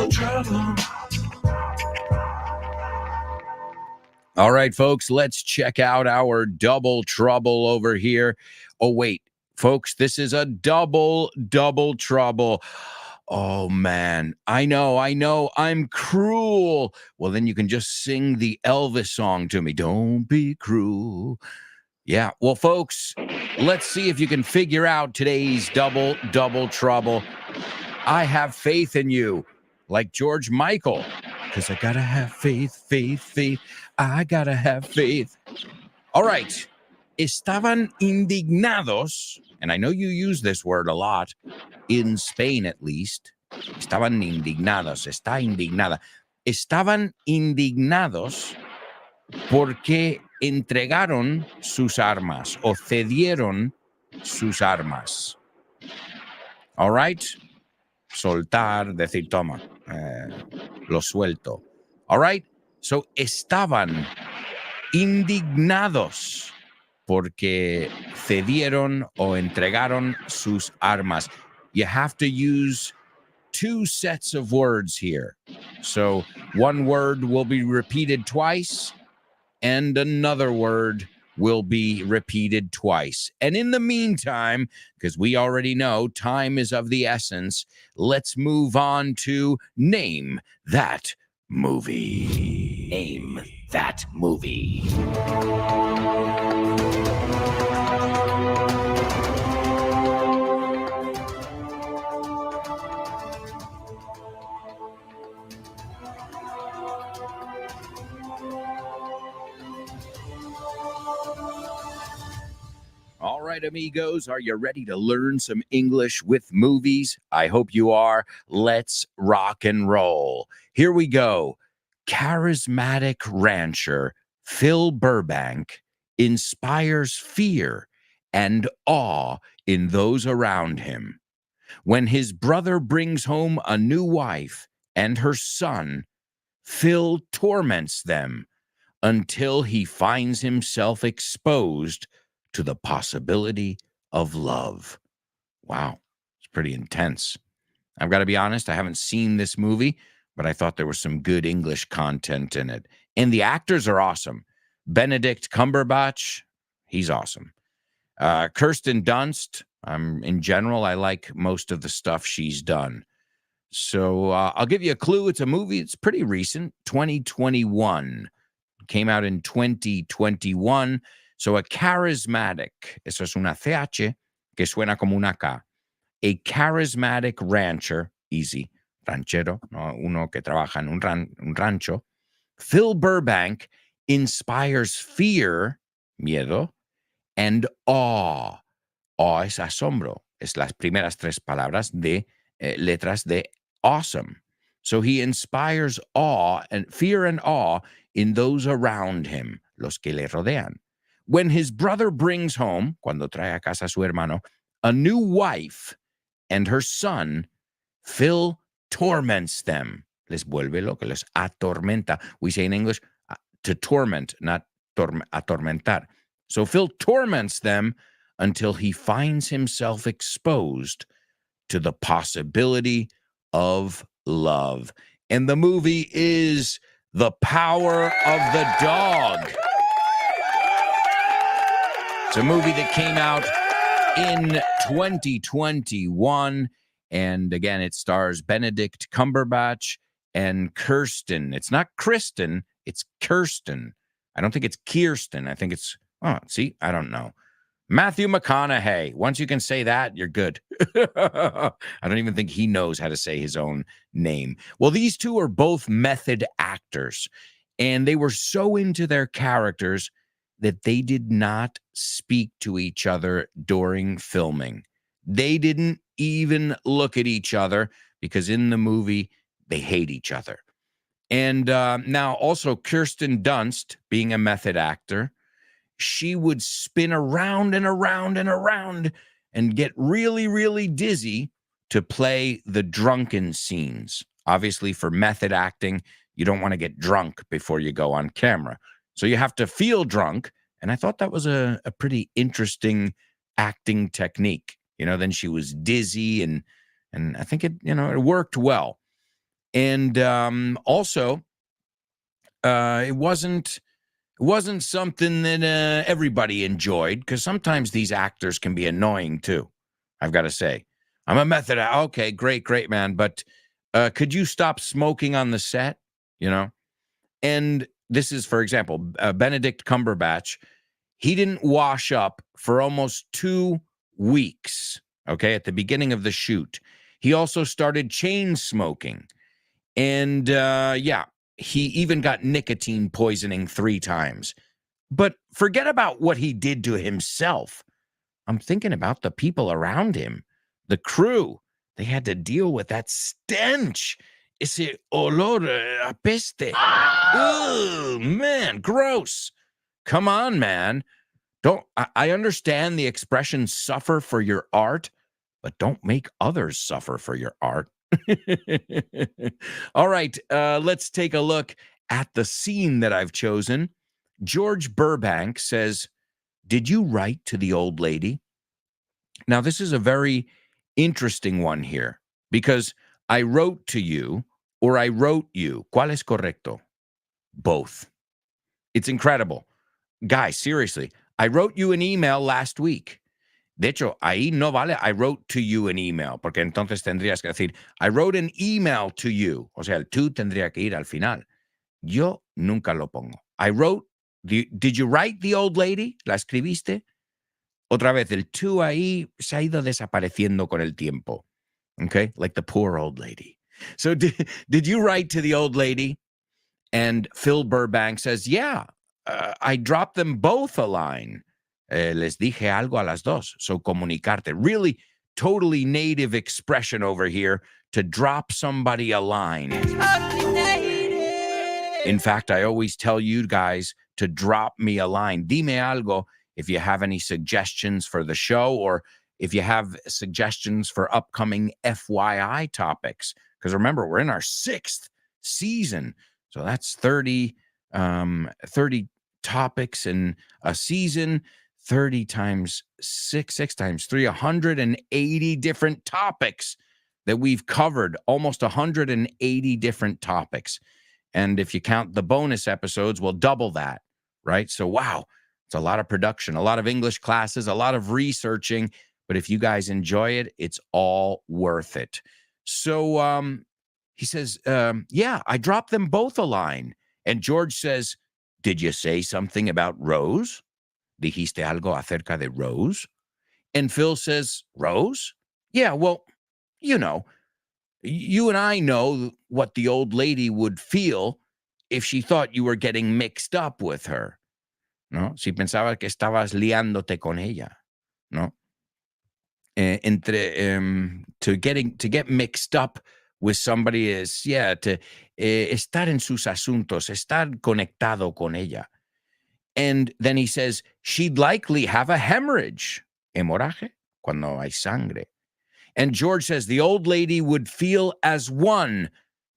trouble. All right, folks, let's check out our double trouble over here. Oh, wait, folks, this is a double trouble. Oh, man, I know, I'm cruel. Well, then you can just sing the Elvis song to me. Don't be cruel. Yeah, well, folks, let's see if you can figure out today's double trouble. I have faith in you, like George Michael, because I gotta have faith. I gotta have faith. All right, estaban indignados, and I know you use this word a lot, in Spain at least. Estaban indignados, está indignada. Estaban indignados porque entregaron sus armas o cedieron sus armas. All right? Soltar, decir, toma, lo suelto. All right? So, estaban indignados porque cedieron o entregaron sus armas. You have to use two sets of words here. So, one word will be repeated twice, and another word will be repeated twice. And in the meantime, because we already know time is of the essence, let's move on to Name That Movie. Name that movie. All right, amigos, are you ready to learn some English with movies? I hope you are. Let's rock and roll. Here we go. Charismatic rancher Phil Burbank inspires fear and awe in those around him. When his brother brings home a new wife and her son, Phil torments them until he finds himself exposed to the possibility of love. Wow, it's pretty intense. I've got to be honest, I haven't seen this movie, but I thought there was some good English content in it. And the actors are awesome. Benedict Cumberbatch, he's awesome. Kirsten Dunst, in general, I like most of the stuff she's done. So I'll give you a clue. It's a movie. It's pretty recent, 2021. Came out in 2021. So a charismatic, eso es una CH que suena como una K. A charismatic rancher, easy, ranchero, no, uno que trabaja en un rancho. Phil Burbank inspires fear, miedo, and awe. Awe es asombro. Es las primeras tres palabras de letras de awesome. So he inspires awe and fear and awe in those around him, los que le rodean. When his brother brings home, cuando trae a casa a su hermano, a new wife and her son, Phil torments them. Les vuelve loco, les atormenta. We say in English, to torment, not atormentar. So Phil torments them until he finds himself exposed to the possibility of love. And the movie is The Power of the Dog. It's a movie that came out in 2021. And again, it stars Benedict Cumberbatch and Kirsten. It's not Kristen, it's Kirsten. I don't think it's Kirsten. I think it's, I don't know. Matthew McConaughey. Once you can say that, you're good. I don't even think he knows how to say his own name. Well, these two are both method actors, and they were so into their characters that they did not speak to each other during filming. They didn't even look at each other because in the movie, they hate each other. And now also Kirsten Dunst, being a method actor, she would spin around and around and around and get really, really dizzy to play the drunken scenes. Obviously, for method acting, you don't want to get drunk before you go on camera. So you have to feel drunk. And I thought that was a pretty interesting acting technique. Then she was dizzy and I think it worked well. And also, it wasn't something that everybody enjoyed, because sometimes these actors can be annoying too. I've got to say, I'm a method. Okay, great, man. But could you stop smoking on the set? And this is, for example, Benedict Cumberbatch. He didn't wash up for almost 2 weeks. Okay, at the beginning of the shoot, he also started chain smoking, and he even got nicotine poisoning 3 times. But forget about what he did to himself. I'm thinking about the people around him, the crew. They had to deal with that stench. Ese olor a peste. Oh, man, gross. Come on, man. I understand the expression suffer for your art, but don't make others suffer for your art. All right, let's take a look at the scene that I've chosen. George Burbank says, "Did you write to the old lady?" Now, this is a very interesting one here, because I wrote to you or I wrote you. ¿Cuál es correcto? Both. It's incredible. Guys, seriously, I wrote you an email last week. De hecho, ahí no vale I wrote to you an email, porque entonces tendrías que decir, I wrote an email to you. O sea, el to tendría que ir al final. Yo nunca lo pongo. I wrote, did you write the old lady? ¿La escribiste? Otra vez, el to ahí se ha ido desapareciendo con el tiempo. Okay? Like the poor old lady. So did you write to the old lady? And Phil Burbank says, yeah, I dropped them both a line. Les dije algo a las dos. So comunicarte. Really totally native expression over here to drop somebody a line. In fact, I always tell you guys to drop me a line. Dime algo if you have any suggestions for the show or if you have suggestions for upcoming FYI topics. Because remember, we're in our 6th season. So that's 30 topics in a season, 30 times 6 times 3, 180 different topics that we've covered, almost 180 different topics. And if you count the bonus episodes, we'll double that, right? So, wow, it's a lot of production, a lot of English classes, a lot of researching. But if you guys enjoy it, it's all worth it. So he says, yeah, I dropped them both a line. And George says, did you say something about Rose? ¿Dijiste algo acerca de Rose? And Phil says, Rose? Yeah, well, you know, you and I know what the old lady would feel if she thought you were getting mixed up with her, ¿no? Si pensaba que estabas liándote con ella, ¿no? To get mixed up with somebody is, yeah, to estar en sus asuntos, estar conectado con ella. And then he says, she'd likely have a hemorrhage. Hemorraje, cuando hay sangre. And George says the old lady would feel as one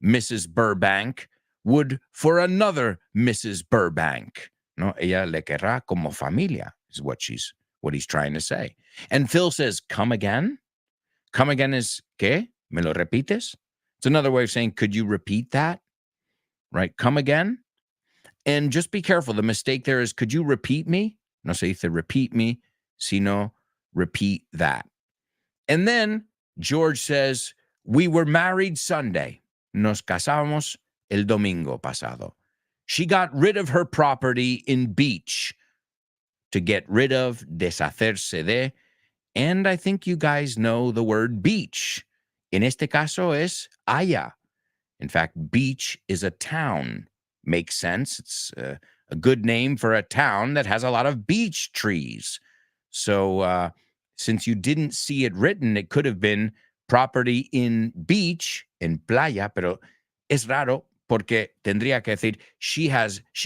Mrs. Burbank would for another Mrs. Burbank. No, ella le querrá como familia, is what he's trying to say. And Phil says, come again? Come again is, ¿qué? ¿Me lo repites? It's another way of saying, could you repeat that? Right? Come again? And just be careful. The mistake there is, could you repeat me? No se dice repeat me, sino repeat that. And then George says, we were married Sunday. Nos casamos el domingo pasado. She got rid of her property in Beach. To get rid of, deshacerse de. And I think you guys know the word beach. En este caso es haya. In fact, Beach is a town. Makes sense. It's a good name for a town that has a lot of beech trees. So since you didn't see it written, it could have been property in beach, en playa, pero es raro porque tendría que decir, she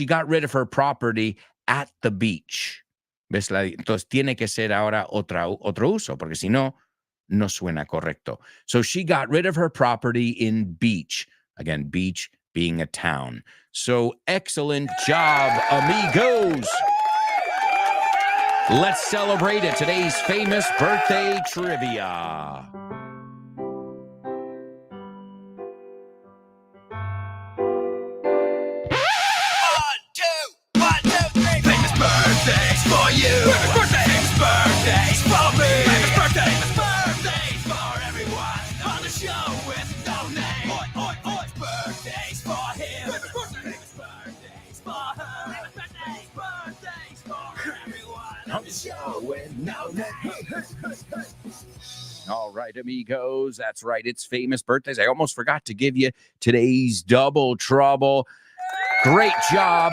got rid of her property at the beach. ¿Ves? Entonces tiene que ser ahora otro uso, porque si no, no suena correcto. So she got rid of her property in Beach. Again, Beach being a town. So excellent job, amigos. Let's celebrate it. Today's famous birthday trivia. Birthdays for you. Famous birthdays for me. Famous birthdays for everyone on the show with no name. Oi, oi, oi. Birthdays for him. Famous birthdays for her. Famous birthdays for everyone on the show with no name. All right, amigos. That's right. It's famous birthdays. I almost forgot to give you today's double trouble. Great job.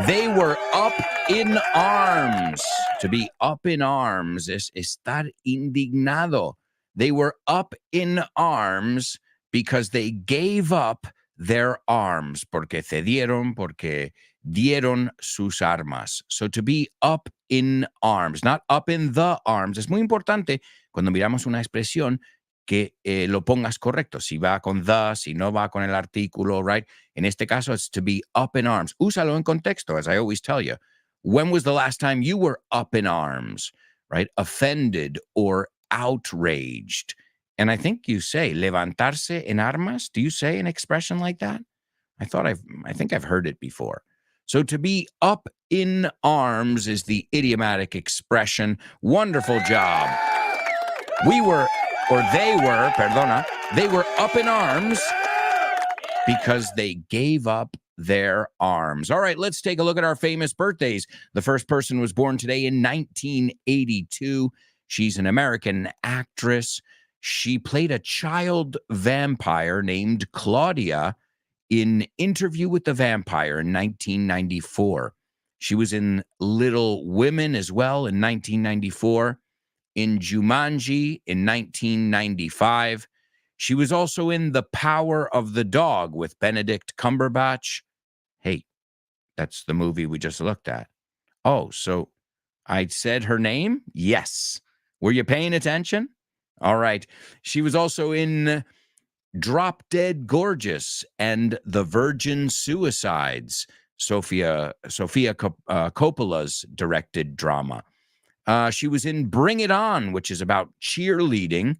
They were up in arms. To be up in arms es estar indignado. They were up in arms because they gave up their arms. Porque cedieron, porque dieron sus armas. So to be up in arms, not up in the arms. Es muy importante cuando miramos una expresión que lo pongas correcto. Si va con the, si no va con el artículo, right? En este caso, it's to be up in arms. Úsalo en contexto, as I always tell you. When was the last time you were up in arms, right? Offended or outraged. And I think you say levantarse en armas. Do you say an expression like that? I think I've heard it before. So to be up in arms is the idiomatic expression. Wonderful job. They were up in arms because they gave up their arms. All right, let's take a look at our famous birthdays. The first person was born today in 1982. She's an American actress. She played a child vampire named Claudia in Interview with the Vampire in 1994. She was in Little Women as well in 1994. In Jumanji in 1995. She was also in The Power of the Dog with Benedict Cumberbatch. Hey, that's the movie we just looked at. Oh, so I said her name? Yes. Were you paying attention? All right. She was also in Drop Dead Gorgeous and The Virgin Suicides, Sofia Coppola's directed drama. She was in Bring It On, which is about cheerleading.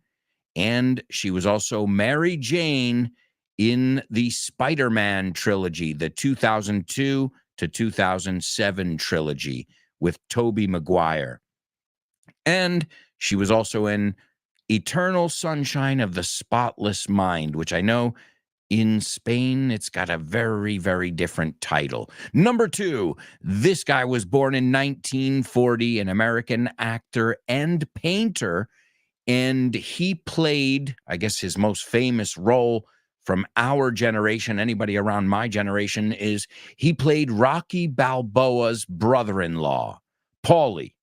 And she was also Mary Jane in the Spider-Man trilogy, the 2002 to 2007 trilogy with Tobey Maguire. And she was also in Eternal Sunshine of the Spotless Mind, which I know in Spain, it's got a very, very different title. Number 2, this guy was born in 1940, an American actor and painter, and he played, I guess his most famous role from our generation, anybody around my generation, is he played Rocky Balboa's brother-in-law, Paulie,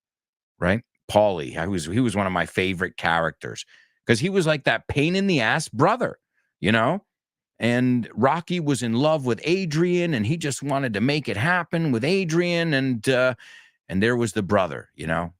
right? Paulie. He was one of my favorite characters because he was like that pain in the ass brother, you know? And Rocky was in love with Adrian, and he just wanted to make it happen with Adrian. And there was the brother, you know,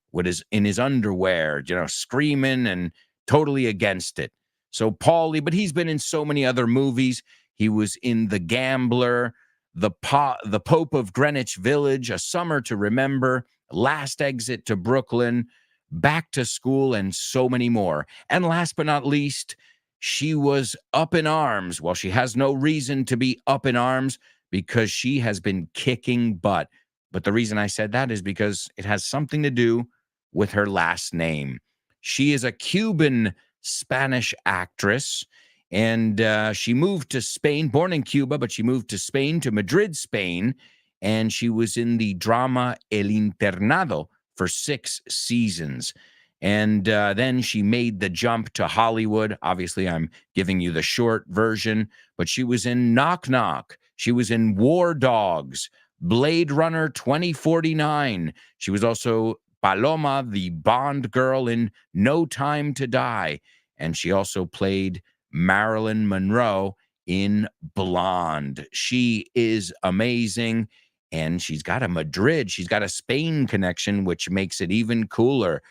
in his underwear, you know, screaming and totally against it. So Paulie, but he's been in so many other movies. He was in The Gambler, the Pope of Greenwich Village, A Summer to Remember, Last Exit to Brooklyn, Back to School, and so many more. And last but not least, she was up in arms. Well, she has no reason to be up in arms because she has been kicking butt. But the reason I said that is because it has something to do with her last name. She is a Cuban Spanish actress, and she moved to Spain, born in Cuba, but she moved to Spain, to Madrid, Spain, and she was in the drama El Internado for 6 seasons. And then she made the jump to Hollywood. Obviously, I'm giving you the short version, but she was in Knock Knock. She was in War Dogs, Blade Runner 2049. She was also Paloma, the Bond girl in No Time to Die. And she also played Marilyn Monroe in Blonde. She is amazing. And she's got a Spain connection, which makes it even cooler.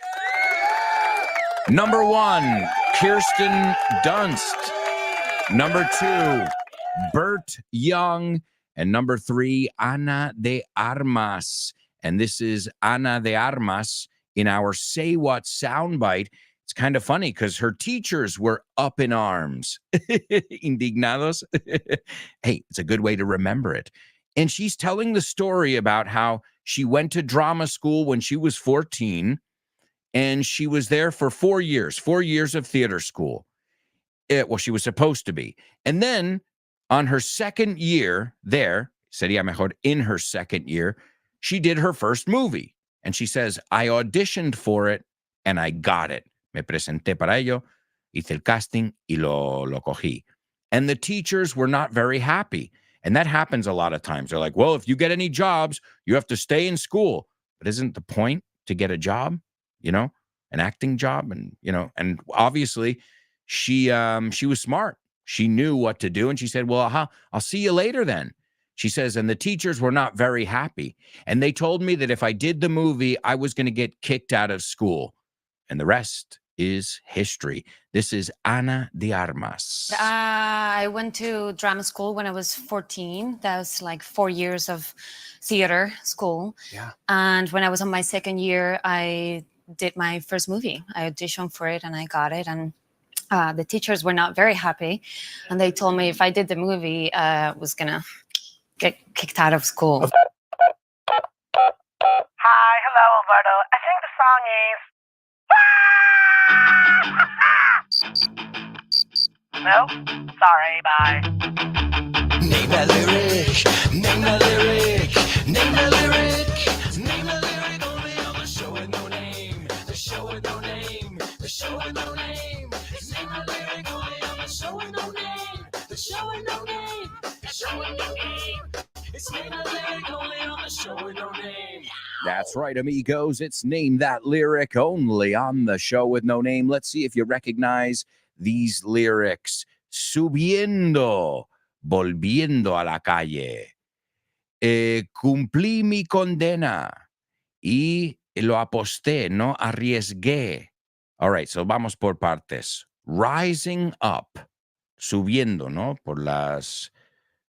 Number 1, Kirsten Dunst. Number 2, Burt Young. And number 3, Ana de Armas. And this is Ana de Armas in our Say What soundbite. It's kind of funny because her teachers were up in arms. Indignados. Hey, it's a good way to remember it. And she's telling the story about how she went to drama school when she was 14. And she was there for 4 years of theater school. Well, she was supposed to be. And then on her second year there, sería mejor, in her second year, she did her first movie. And she says, I auditioned for it and I got it. Me presenté para ello, hice el casting y lo cogí. And the teachers were not very happy. And that happens a lot of times. They're like, well, if you get any jobs, you have to stay in school. But isn't the point to get a job? You know, an acting job, and and obviously she was smart. She knew what to do, and she said, "Well, I'll see you later then." She says, and the teachers were not very happy, and they told me that if I did the movie, I was going to get kicked out of school, and the rest is history. This is Ana de Armas. I went to drama school when I was 14. That was like 4 years of theater school. Yeah. And when I was on my second year, I did my first movie. I auditioned for it and I got it. And the teachers were not very happy. And they told me if I did the movie, I was going to get kicked out of school. Alberto. I think the song is. No? Sorry, bye. Name that lyric, name that lyric, name that lyric, name that lyric only on the show with no name, the show with no name, the show with no name. Name that lyric only on the show with no name, the show with no name, the show with no name. It's name that lyric only on the show with no name. That's right, amigos. It's Name That Lyric only on the show with no name. Let's see if you recognize these lyrics. Subiendo, volviendo a la calle. Cumplí mi condena y lo aposté, no arriesgué. All right, so vamos por partes. Rising up, subiendo, ¿no? Por las,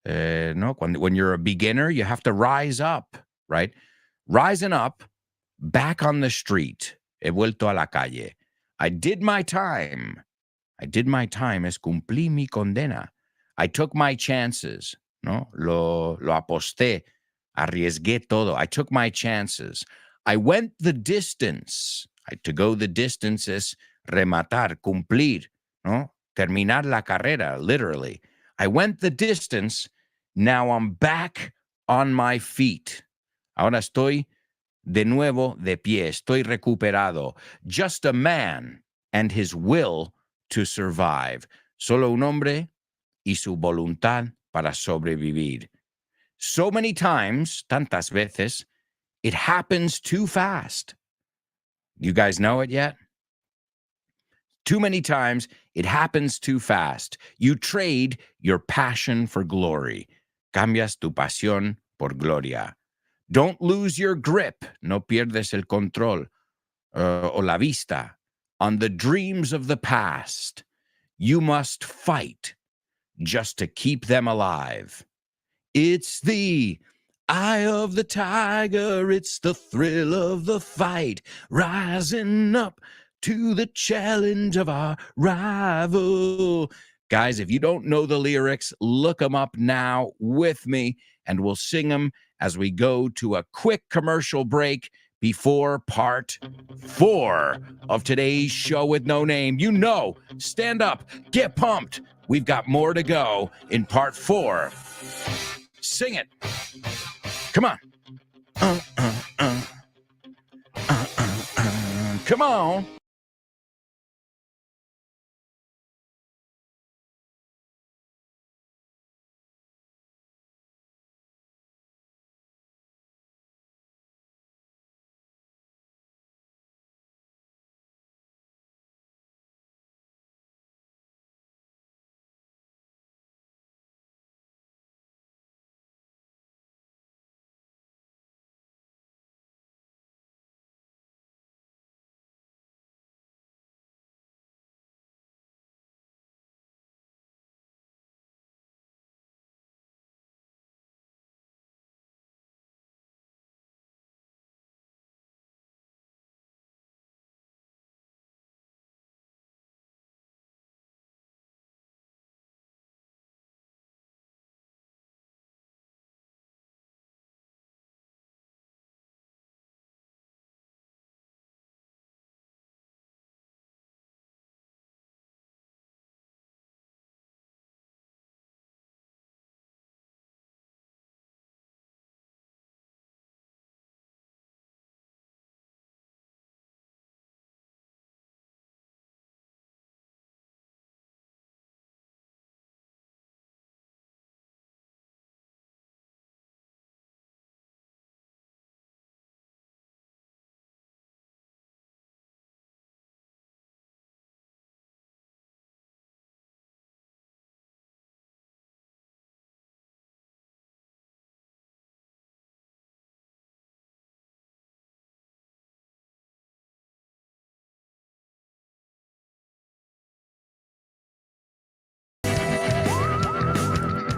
no? When you're a beginner, you have to rise up, right? Rising up, back on the street. He vuelto a la calle. I did my time. I did my time. Es cumplí mi condena. I took my chances. No, lo aposté. Arriesgué todo. I took my chances. I went the distance. To go the distance es rematar, cumplir, no? Terminar la carrera, literally. I went the distance. Now I'm back on my feet. Ahora estoy de nuevo de pie. Estoy recuperado. Just a man and his will to survive. Solo un hombre y su voluntad para sobrevivir. So many times, tantas veces, it happens too fast. You guys know it yet? Too many times, it happens too fast. You trade your passion for glory. Cambias tu pasión por gloria. Don't lose your grip. No pierdes el control o la vista on the dreams of the past. You must fight just to keep them alive. It's the eye of the tiger. It's the thrill of the fight. Rising up to the challenge of our rival. Guys, if you don't know the lyrics, look them up now with me, and we'll sing them as we go to a quick commercial break before part 4 of today's show with no name. You know, stand up, get pumped. We've got more to go in part 4. Sing it. Come on. Come on.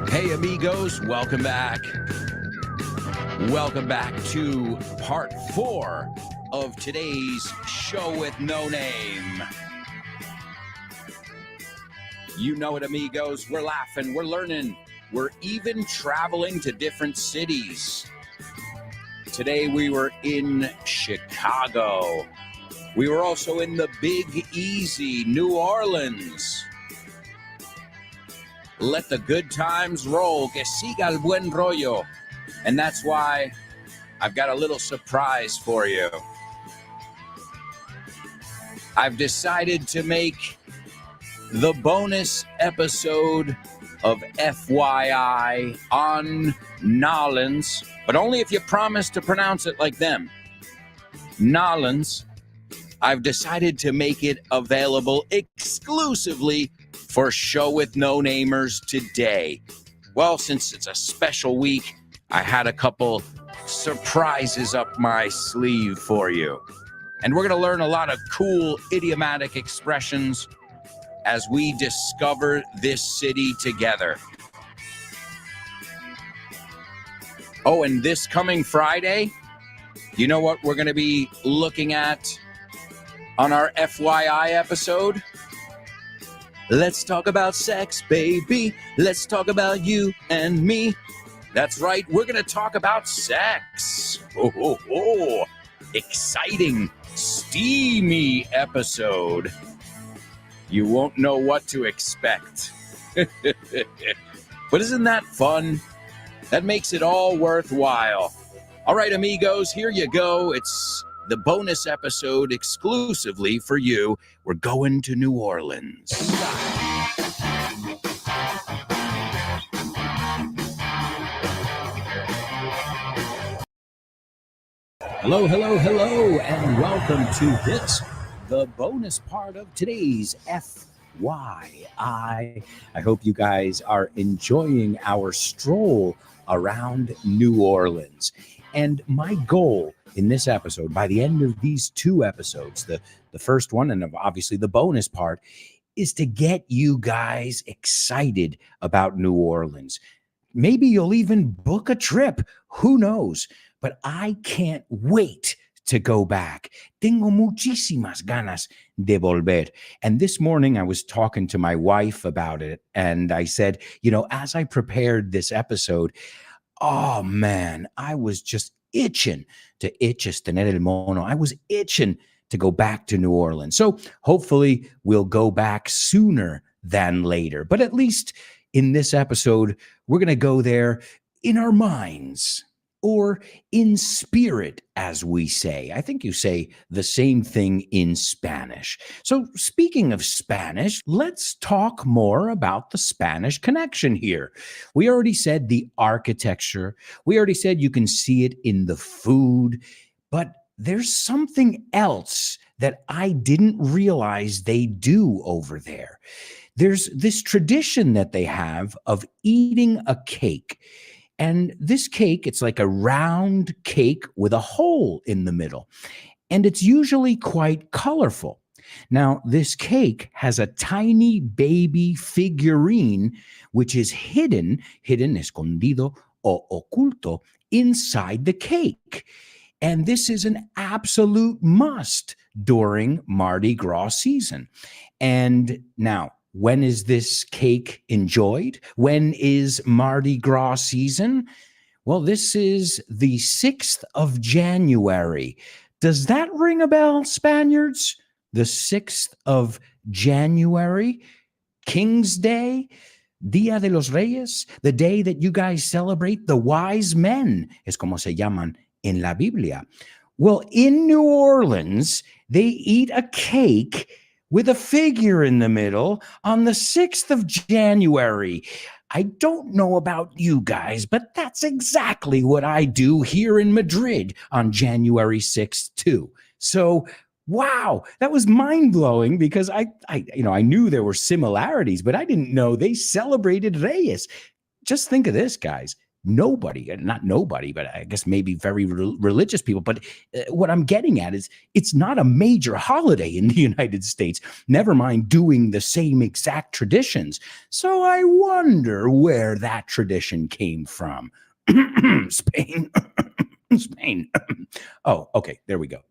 Hey, amigos, welcome back. Welcome back to part 4 of today's show with no name. You know it, amigos. We're laughing, we're learning, we're even traveling to different cities Today we were in Chicago. We were also in the Big Easy, New Orleans. Let the good times roll, que siga el buen rollo. And that's why I've got a little surprise for you. I've decided to make the bonus episode of FYI on Nolans, but only if you promise to pronounce it like them. Nolans. I've decided to make it available exclusively for Show with No Namers today. Well, since it's a special week, I had a couple surprises up my sleeve for you. And we're going to learn a lot of cool idiomatic expressions as we discover this city together. Oh, and this coming Friday, you know what we're going to be looking at on our FYI episode? Let's talk about sex, baby. Let's talk about you and me. That's right, we're going to talk about sex. Oh. Exciting, steamy episode. You won't know what to expect. But isn't that fun? That makes it all worthwhile. All right, amigos, here you go. It's the bonus episode exclusively for you. We're going to New Orleans. Hello, and welcome to this, the bonus part of today's FYI. I hope you guys are enjoying our stroll around New Orleans. And my goal in this episode, by the end of these two episodes, the first one and obviously the bonus part, is to get you guys excited about New Orleans. Maybe you'll even book a trip. Who knows? But I can't wait to go back. Tengo muchísimas ganas de volver. And this morning I was talking to my wife about it. And I said, as I prepared this episode, oh man, I was just itching to tener el mono. I was itching to go back to New Orleans. So hopefully we'll go back sooner than later. But at least in this episode, we're going to go there in our minds, or in spirit, as we say. I think you say the same thing in Spanish. So speaking of Spanish, let's talk more about the Spanish connection here. We already said the architecture. We already said you can see it in the food. But there's something else that I didn't realize they do over there. There's this tradition that they have of eating a cake. And this cake, it's like a round cake with a hole in the middle. And it's usually quite colorful. Now, this cake has a tiny baby figurine, which is hidden, escondido o oculto, inside the cake. And this is an absolute must during Mardi Gras season. And now, when is this cake enjoyed? When is Mardi Gras season? Well, this is the 6th of January. Does that ring a bell, Spaniards? The 6th of January, King's Day, Día de los Reyes, the day that you guys celebrate the wise men, es como se llaman en la Biblia. Well, in New Orleans, they eat a cake with a figure in the middle on the 6th of January. I don't know about you guys, but that's exactly what I do here in Madrid on January 6th too. So, wow, that was mind-blowing because I knew there were similarities, but I didn't know they celebrated Reyes. Just think of this, guys. Not nobody, but I guess maybe very religious people. But what I'm getting at is it's not a major holiday in the United States, never mind doing the same exact traditions. So I wonder where that tradition came from. Spain. Spain. Oh, okay. There we go.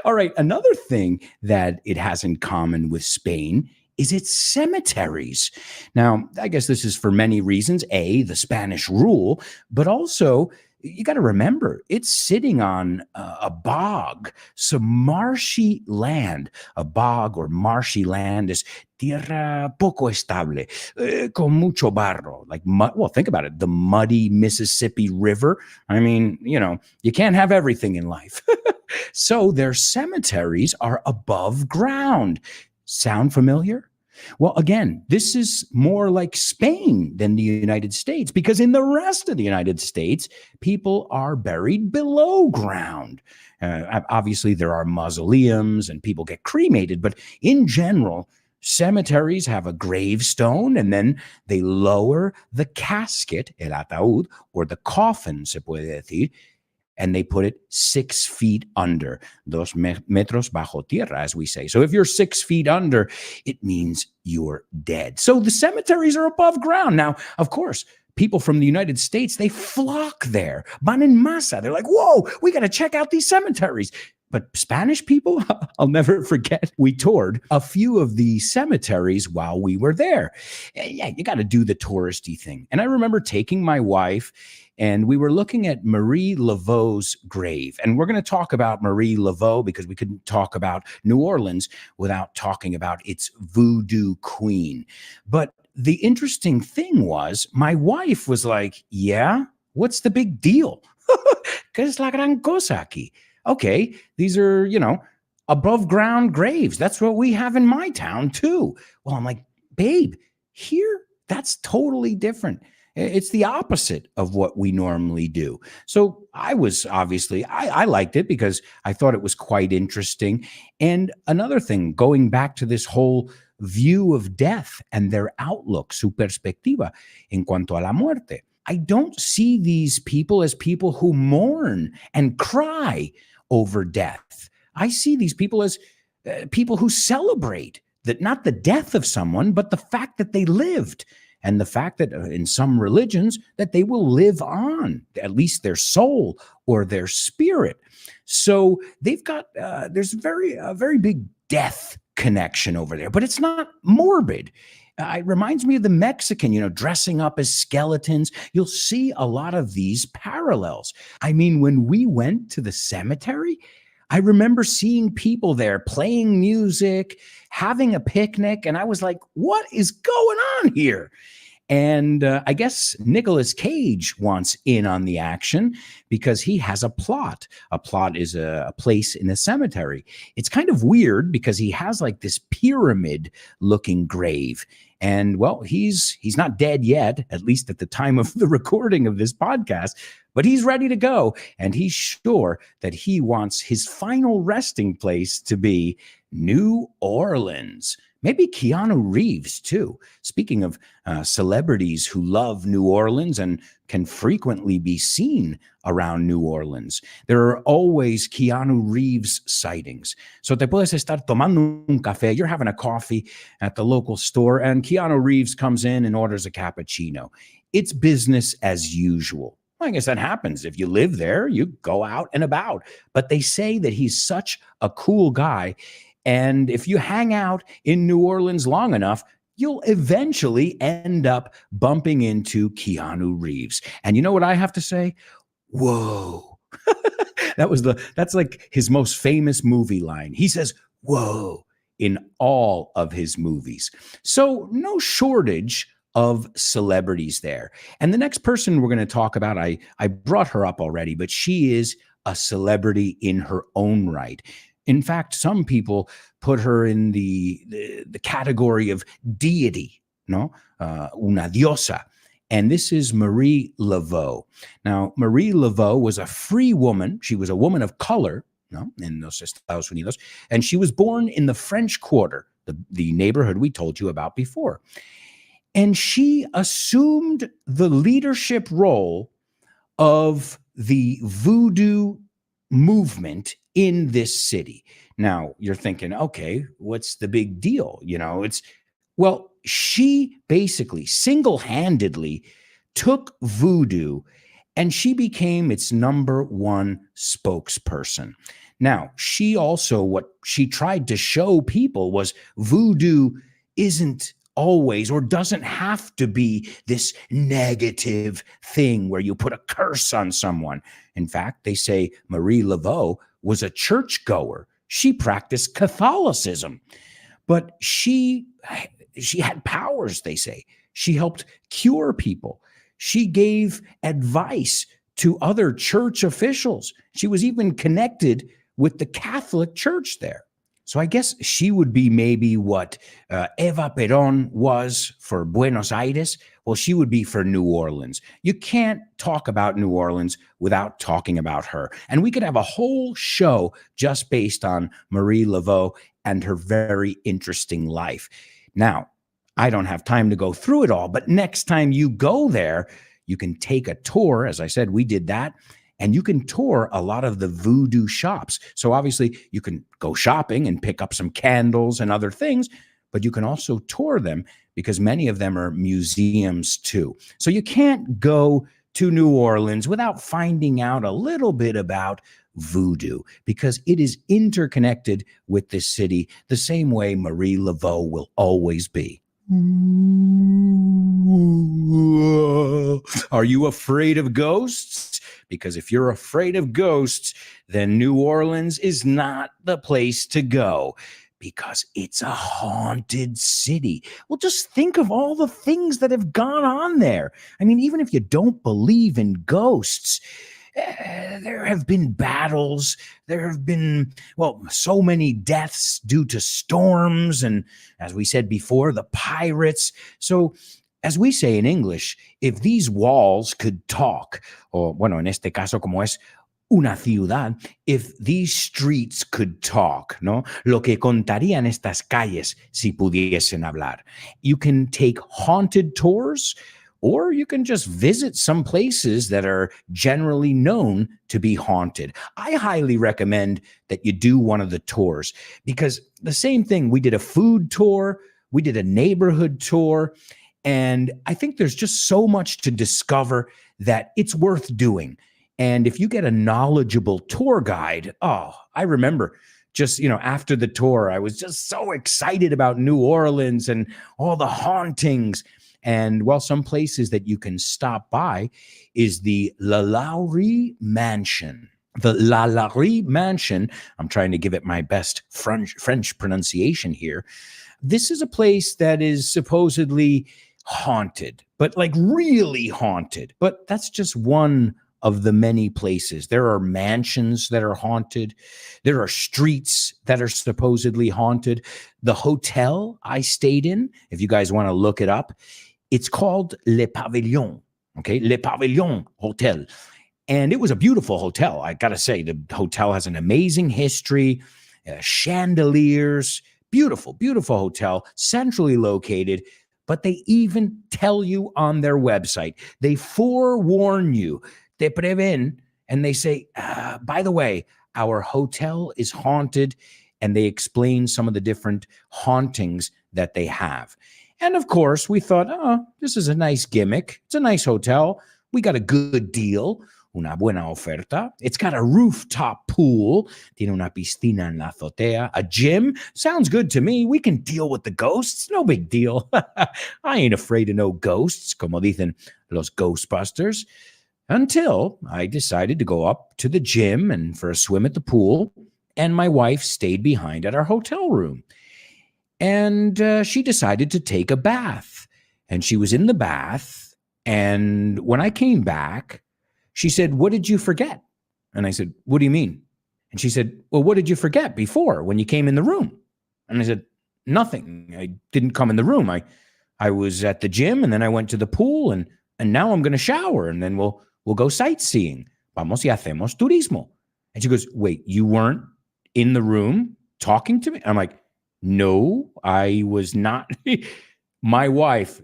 All right. Another thing that it has in common with Spain is its cemeteries. Now, I guess this is for many reasons. A, the Spanish rule, but also you got to remember, it's sitting on a bog, some marshy land. A bog or marshy land is tierra poco estable, con mucho barro, like mud. Well, think about it. The muddy Mississippi River. I mean, you can't have everything in life. So their cemeteries are above ground. Sound familiar? Well, again, this is more like Spain than the United States, because in the rest of the United States, people are buried below ground. Obviously, there are mausoleums and people get cremated, but in general, cemeteries have a gravestone and then they lower the casket, el ataúd, or the coffin, se puede decir, and they put it 6 feet under, 2 metros bajo tierra, as we say. So if you're 6 feet under, it means you're dead. So the cemeteries are above ground. Now, of course, people from the United States, they flock there. Van en masa. They're like, whoa, we got to check out these cemeteries. But Spanish people, I'll never forget, we toured a few of the cemeteries while we were there. Yeah, you got to do the touristy thing. And I remember taking my wife, and we were looking at Marie Laveau's grave. And we're going to talk about Marie Laveau because we couldn't talk about New Orleans without talking about its voodoo queen. But the interesting thing was, my wife was like, yeah, what's the big deal? Que es la gran cosa aquí? Okay, these are, above ground graves. That's what we have in my town too. Well, I'm like, babe, here, that's totally different. It's the opposite of what we normally do. So I was obviously, I liked it because I thought it was quite interesting. And another thing, going back to this whole view of death and their outlook, su perspectiva en cuanto a la muerte. I don't see these people as people who mourn and cry over death. I see these people as people who celebrate that, not the death of someone, but the fact that they lived, and the fact that in some religions that they will live on, at least their soul or their spirit. So they've got there's a very big death connection over there, but it's not morbid. It reminds me of the Mexican, dressing up as skeletons. You'll see a lot of these parallels. I mean, when we went to the cemetery, I remember seeing people there playing music, having a picnic, and I was like, what is going on here? And I guess Nicolas Cage wants in on the action because he has a plot. A plot is a place in a cemetery. It's kind of weird because he has like this pyramid-looking grave. And, well, he's not dead yet, at least at the time of the recording of this podcast, but he's ready to go. And he's sure that he wants his final resting place to be New Orleans. Maybe Keanu Reeves, too. Speaking of celebrities who love New Orleans and can frequently be seen around New Orleans, there are always Keanu Reeves sightings. So te puedes estar tomando un café, you're having a coffee at the local store, and Keanu Reeves comes in and orders a cappuccino. It's business as usual. I guess that happens. If you live there, you go out and about. But they say that he's such a cool guy. And if you hang out in New Orleans long enough, you'll eventually end up bumping into Keanu Reeves. And you know what I have to say? Whoa. That's like his most famous movie line. He says, whoa, in all of his movies. So no shortage of celebrities there. And the next person we're going to talk about, I brought her up already, but she is a celebrity in her own right. In fact, some people put her in the category of deity, no? Una diosa. And this is Marie Laveau. Now, Marie Laveau was a free woman. She was a woman of color, no, in los Estados Unidos. And she was born in the French Quarter, the neighborhood we told you about before. And she assumed the leadership role of the voodoo movement in this city. Now, you're thinking, okay, what's the big deal? She basically single-handedly took voodoo and she became its number one spokesperson. Now, she also, what she tried to show people was voodoo isn't always or doesn't have to be this negative thing where you put a curse on someone. In fact, they say Marie Laveau was a churchgoer. She practiced Catholicism, but she had powers, they say. She helped cure people. She gave advice to other church officials. She was even connected with the Catholic Church there. So I guess she would be maybe what Eva Perón was for Buenos Aires. Well, she would be for New Orleans. You can't talk about New Orleans without talking about her. And we could have a whole show just based on Marie Laveau and her very interesting life. Now, I don't have time to go through it all, but next time you go there, you can take a tour. As I said, we did that. And you can tour a lot of the voodoo shops. So obviously you can go shopping and pick up some candles and other things, but you can also tour them because many of them are museums too. So you can't go to New Orleans without finding out a little bit about voodoo because it is interconnected with this city the same way Marie Laveau will always be. Are you afraid of ghosts? Because if you're afraid of ghosts, then New Orleans is not the place to go because it's a haunted city. Well, just think of all the things that have gone on there. I mean, even if you don't believe in ghosts, there have been battles. There have been, well, so many deaths due to storms. And as we said before, the pirates. So as we say in English, if these walls could talk, o bueno, en este caso como es una ciudad, if these streets could talk, ¿no? Lo que contarían estas calles si pudiesen hablar. You can take haunted tours, or you can just visit some places that are generally known to be haunted. I highly recommend that you do one of the tours because the same thing, we did a food tour, we did a neighborhood tour, and I think there's just so much to discover that it's worth doing. And if you get a knowledgeable tour guide, oh, I remember just, after the tour, I was just so excited about New Orleans and all the hauntings. And well, some places that you can stop by is the La Laurie Mansion. The La Laurie Mansion, I'm trying to give it my best French pronunciation here. This is a place that is supposedly haunted, but like really haunted. But that's just one of the many places. There are mansions that are haunted. There are streets that are supposedly haunted. The hotel I stayed in, if you guys want to look it up, it's called Le Pavillon, okay? Le Pavillon Hotel. And it was a beautiful hotel. I got to say, the hotel has an amazing history, chandeliers, beautiful, beautiful hotel, centrally located. But they even tell you on their website, they forewarn you, te prevén, and they say, by the way, our hotel is haunted, and they explain some of the different hauntings that they have. And of course, we thought, this is a nice gimmick. It's a nice hotel. We got a good deal, una buena oferta. It's got a rooftop pool. Tiene una piscina en la azotea. A gym. Sounds good to me. We can deal with the ghosts. No big deal. I ain't afraid of no ghosts, como dicen los Ghostbusters. Until I decided to go up to the gym and for a swim at the pool. And my wife stayed behind at our hotel room. And she decided to take a bath. And she was in the bath. And when I came back, she said, "What did you forget?" And I said, "What do you mean?" And she said, "Well, what did you forget before when you came in the room?" And I said, "Nothing. I didn't come in the room. I was at the gym and then I went to the pool and now I'm going to shower and then we'll go sightseeing. Vamos y hacemos turismo." And she goes, "Wait, you weren't in the room talking to me?" I'm like, "No, I was not." My wife,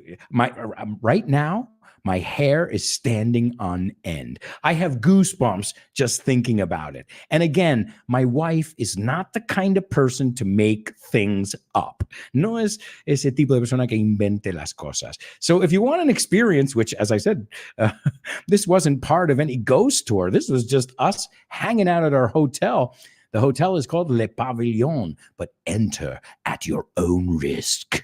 right now, my hair is standing on end. I have goosebumps just thinking about it. And again, my wife is not the kind of person to make things up. No es ese tipo de persona que invente las cosas. So if you want an experience, which, as I said, this wasn't part of any ghost tour. This was just us hanging out at our hotel. The hotel is called Le Pavillon, but enter at your own risk.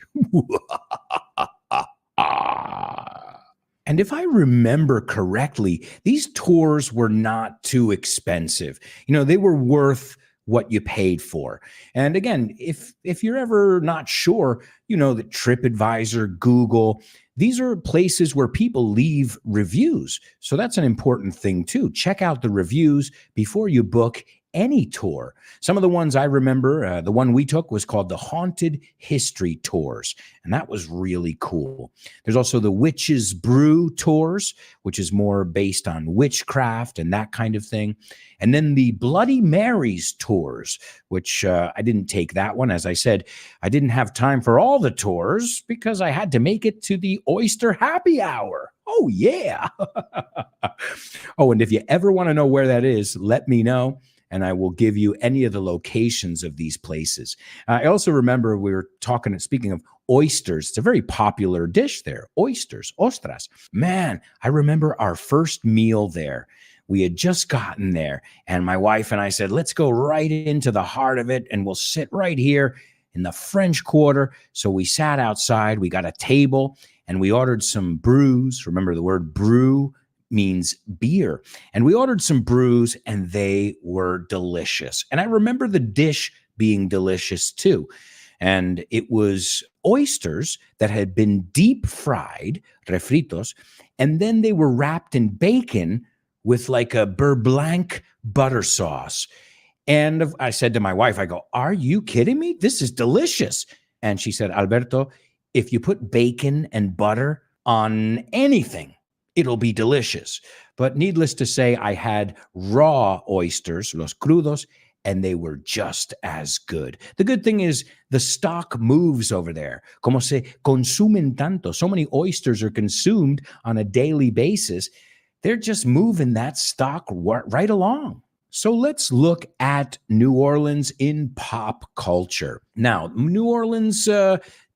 And if I remember correctly, these tours were not too expensive. You know, they were worth what you paid for. And again, if you're ever not sure, you know that TripAdvisor, Google, these are places where people leave reviews. So that's an important thing too. Check out the reviews before you book any tour. Some of the ones I remember, the one we took was called the Haunted History Tours, and that was really cool. There's also the Witch's Brew Tours, which is more based on witchcraft and that kind of thing. And then the Bloody Marys Tours, which I didn't take that one. As I said, I didn't have time for all the tours because I had to make it to the Oyster Happy Hour. Oh, yeah. Oh, and if you ever want to know where that is, let me know, and I will give you any of the locations of these places. I also remember we were speaking of oysters. It's a very popular dish there. Oysters, ostras. Man, I remember our first meal there. We had just gotten there, and my wife and I said, let's go right into the heart of it, and we'll sit right here in the French Quarter. So we sat outside, we got a table, and we ordered some brews. Remember, the word brew means beer. And we ordered some brews, and they were delicious. And I remember the dish being delicious too. And it was oysters that had been deep fried, refritos, and then they were wrapped in bacon with like a beurre blanc butter sauce. And I said to my wife, I go, are you kidding me? This is delicious. And she said, Alberto, if you put bacon and butter on anything, it'll be delicious. But needless to say, I had raw oysters, los crudos, and they were just as good. The good thing is the stock moves over there. Como se consumen tanto. So many oysters are consumed on a daily basis. They're just moving that stock right along. So let's look at New Orleans in pop culture. Now, New Orleans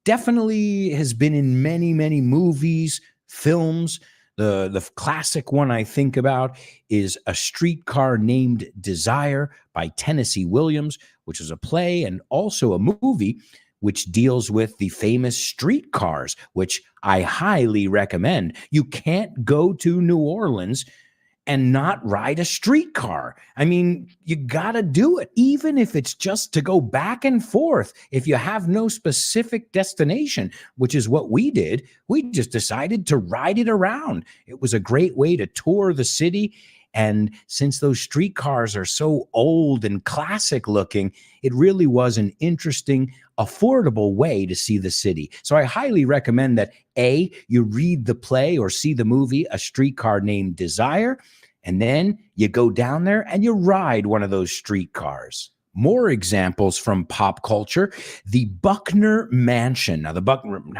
definitely has been in many, many movies, films. The classic one I think about is A Streetcar Named Desire by Tennessee Williams, which is a play and also a movie which deals with the famous streetcars, which I highly recommend. You can't go to New Orleans and not ride a streetcar. I mean, you got to do it, even if it's just to go back and forth. If you have no specific destination, which is what we did, we just decided to ride it around. It was a great way to tour the city. And since those streetcars are so old and classic looking, it really was an interesting, affordable way to see the city. So I highly recommend that A, you read the play or see the movie, A Streetcar Named Desire, and then you go down there and you ride one of those streetcars. More examples from pop culture, the Buckner Mansion. Now,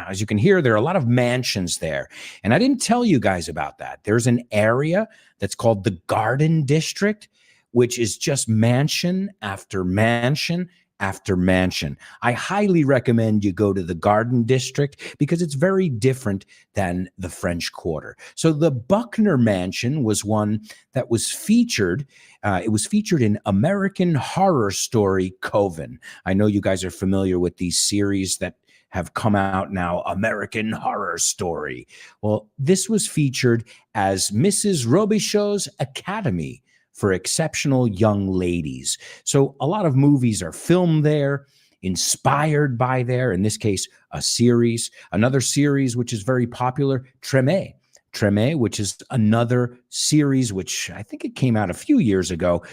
as you can hear, there are a lot of mansions there. And I didn't tell you guys about that. There's an area that's called the Garden District, which is just mansion after mansion after mansion. I highly recommend you go to the Garden District because it's very different than the French Quarter. So the Buckner Mansion was one that was featured. It was featured in American Horror Story Coven. I know you guys are familiar with these series that have come out now, American Horror Story. Well, this was featured as Mrs. Robichaud's Academy for exceptional young ladies. So a lot of movies are filmed there, inspired by there, in this case, a series. Another series which is very popular, Treme, which is another series which I think it came out a few years ago,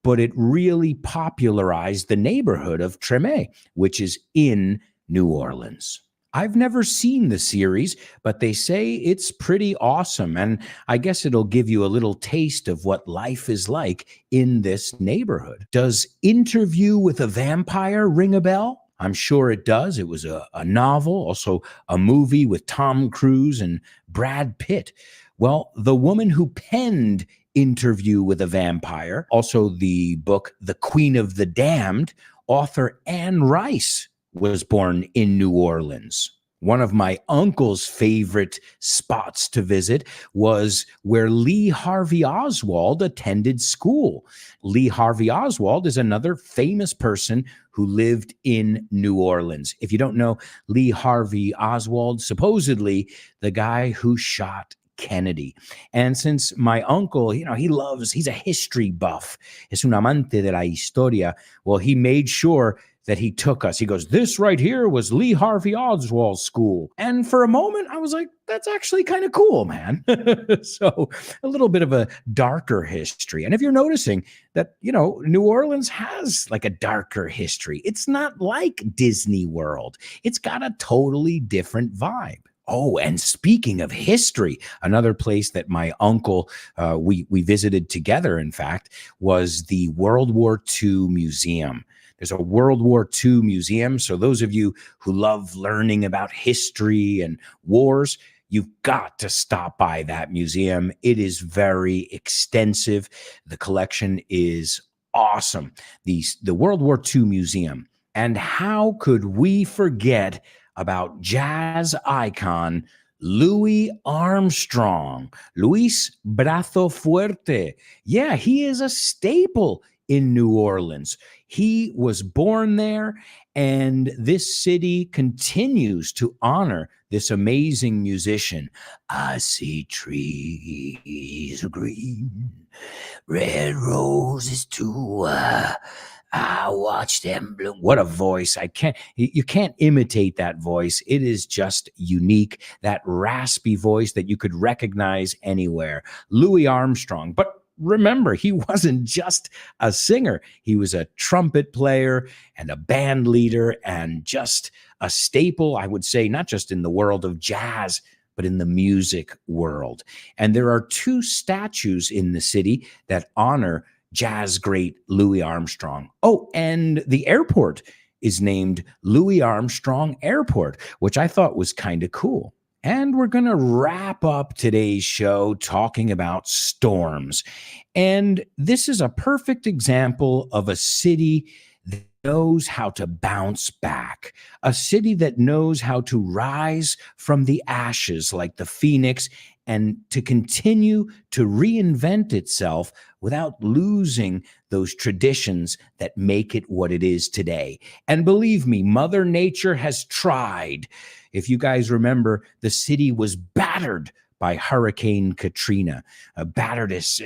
but it really popularized the neighborhood of Treme, which is in New Orleans. I've never seen the series, but they say it's pretty awesome. And I guess it'll give you a little taste of what life is like in this neighborhood. Does Interview with a Vampire ring a bell? I'm sure it does. It was a novel, also a movie with Tom Cruise and Brad Pitt. Well, the woman who penned Interview with a Vampire, also the book The Queen of the Damned, author Anne Rice was born in New Orleans. One of my uncle's favorite spots to visit was where Lee Harvey Oswald attended school. Lee Harvey Oswald is another famous person who lived in New Orleans. If you don't know Lee Harvey Oswald, supposedly the guy who shot Kennedy. And since my uncle, he's a history buff, es un amante de la historia, well, he made sure that he took us. He goes, this right here was Lee Harvey Oswald's school. And for a moment, I was like, that's actually kind of cool, man. So a little bit of a darker history. And if you're noticing that, New Orleans has like a darker history, it's not like Disney World. It's got a totally different vibe. Oh, and speaking of history, another place that my uncle, we visited together, in fact, was the World War II Museum. There's a World War II museum. So those of you who love learning about history and wars, you've got to stop by that museum. It is very extensive. The collection is awesome. The World War II Museum. And how could we forget about jazz icon Louis Armstrong? Luis Brazo Fuerte. Yeah, he is a staple in New Orleans. He was born there, and this city continues to honor this amazing musician. I see trees green, red roses too. I watch them bloom. What a voice. You can't imitate that voice. It is just unique, that raspy voice that you could recognize anywhere. Louis Armstrong. But remember, he wasn't just a singer. He was a trumpet player and a band leader and just a staple, I would say, not just in the world of jazz, but in the music world. And there are 2 statues in the city that honor jazz great Louis Armstrong. Oh, and the airport is named Louis Armstrong Airport, which I thought was kind of cool. And we're going to wrap up today's show talking about storms. And this is a perfect example of a city that knows how to bounce back, a city that knows how to rise from the ashes like the phoenix and to continue to reinvent itself without losing those traditions that make it what it is today. And believe me, Mother Nature has tried. If you guys remember, the city was battered by Hurricane Katrina, battered es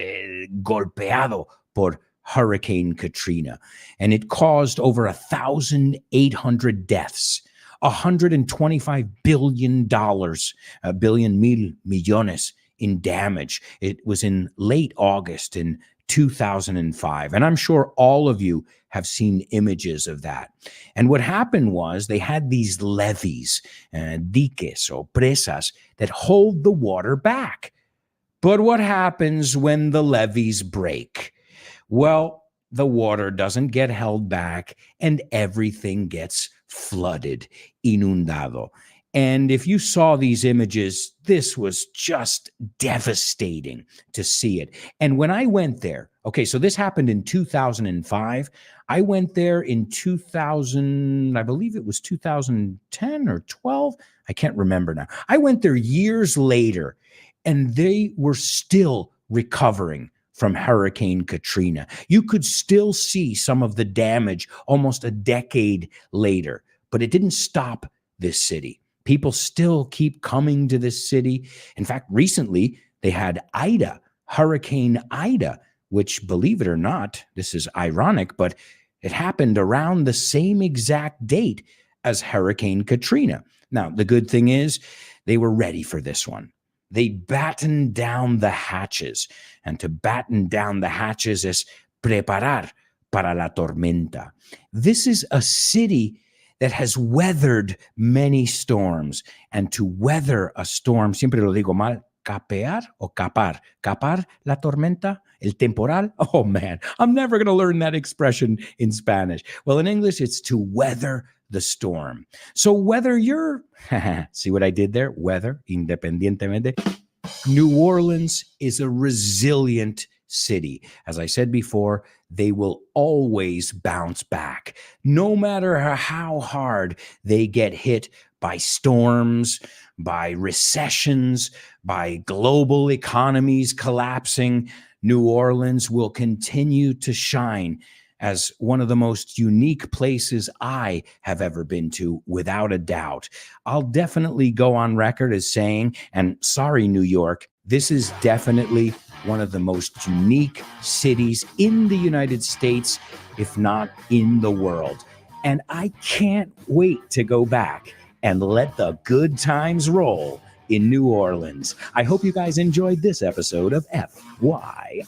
golpeado por Hurricane Katrina, and it caused over 1,800 deaths, $125 billion, billion mil millones in damage. It was in late August in 2005. And I'm sure all of you have seen images of that. And what happened was they had these levees, diques or presas, that hold the water back. But what happens when the levees break? Well, the water doesn't get held back and everything gets flooded, inundado. And if you saw these images, this was just devastating to see it. And when I went there, okay, so this happened in 2005. I went there in 2000, I believe it was 2010 or 12. I can't remember now. I went there years later, and they were still recovering from Hurricane Katrina. You could still see some of the damage almost a decade later, but it didn't stop this city. People still keep coming to this city. In fact, recently they had Ida, Hurricane Ida, which, believe it or not, this is ironic, but it happened around the same exact date as Hurricane Katrina. Now, the good thing is they were ready for this one. They battened down the hatches, and to batten down the hatches es preparar para la tormenta. This is a city that has weathered many storms, and to weather a storm, siempre lo digo mal, capear o capar. Capar la tormenta, el temporal. Oh man, I'm never going to learn that expression in Spanish. Well, in English, it's to weather the storm. So whether you're, see what I did there? Weather, independientemente. New Orleans is a resilient city. As I said before, they will always bounce back, no matter how hard they get hit by storms, by recessions, by global economies collapsing, New Orleans will continue to shine as one of the most unique places I have ever been to, without a doubt. I'll definitely go on record as saying, and sorry, New York, this is definitely one of the most unique cities in the United States, if not in the world. And I can't wait to go back and let the good times roll in New Orleans. I hope you guys enjoyed this episode of FYI.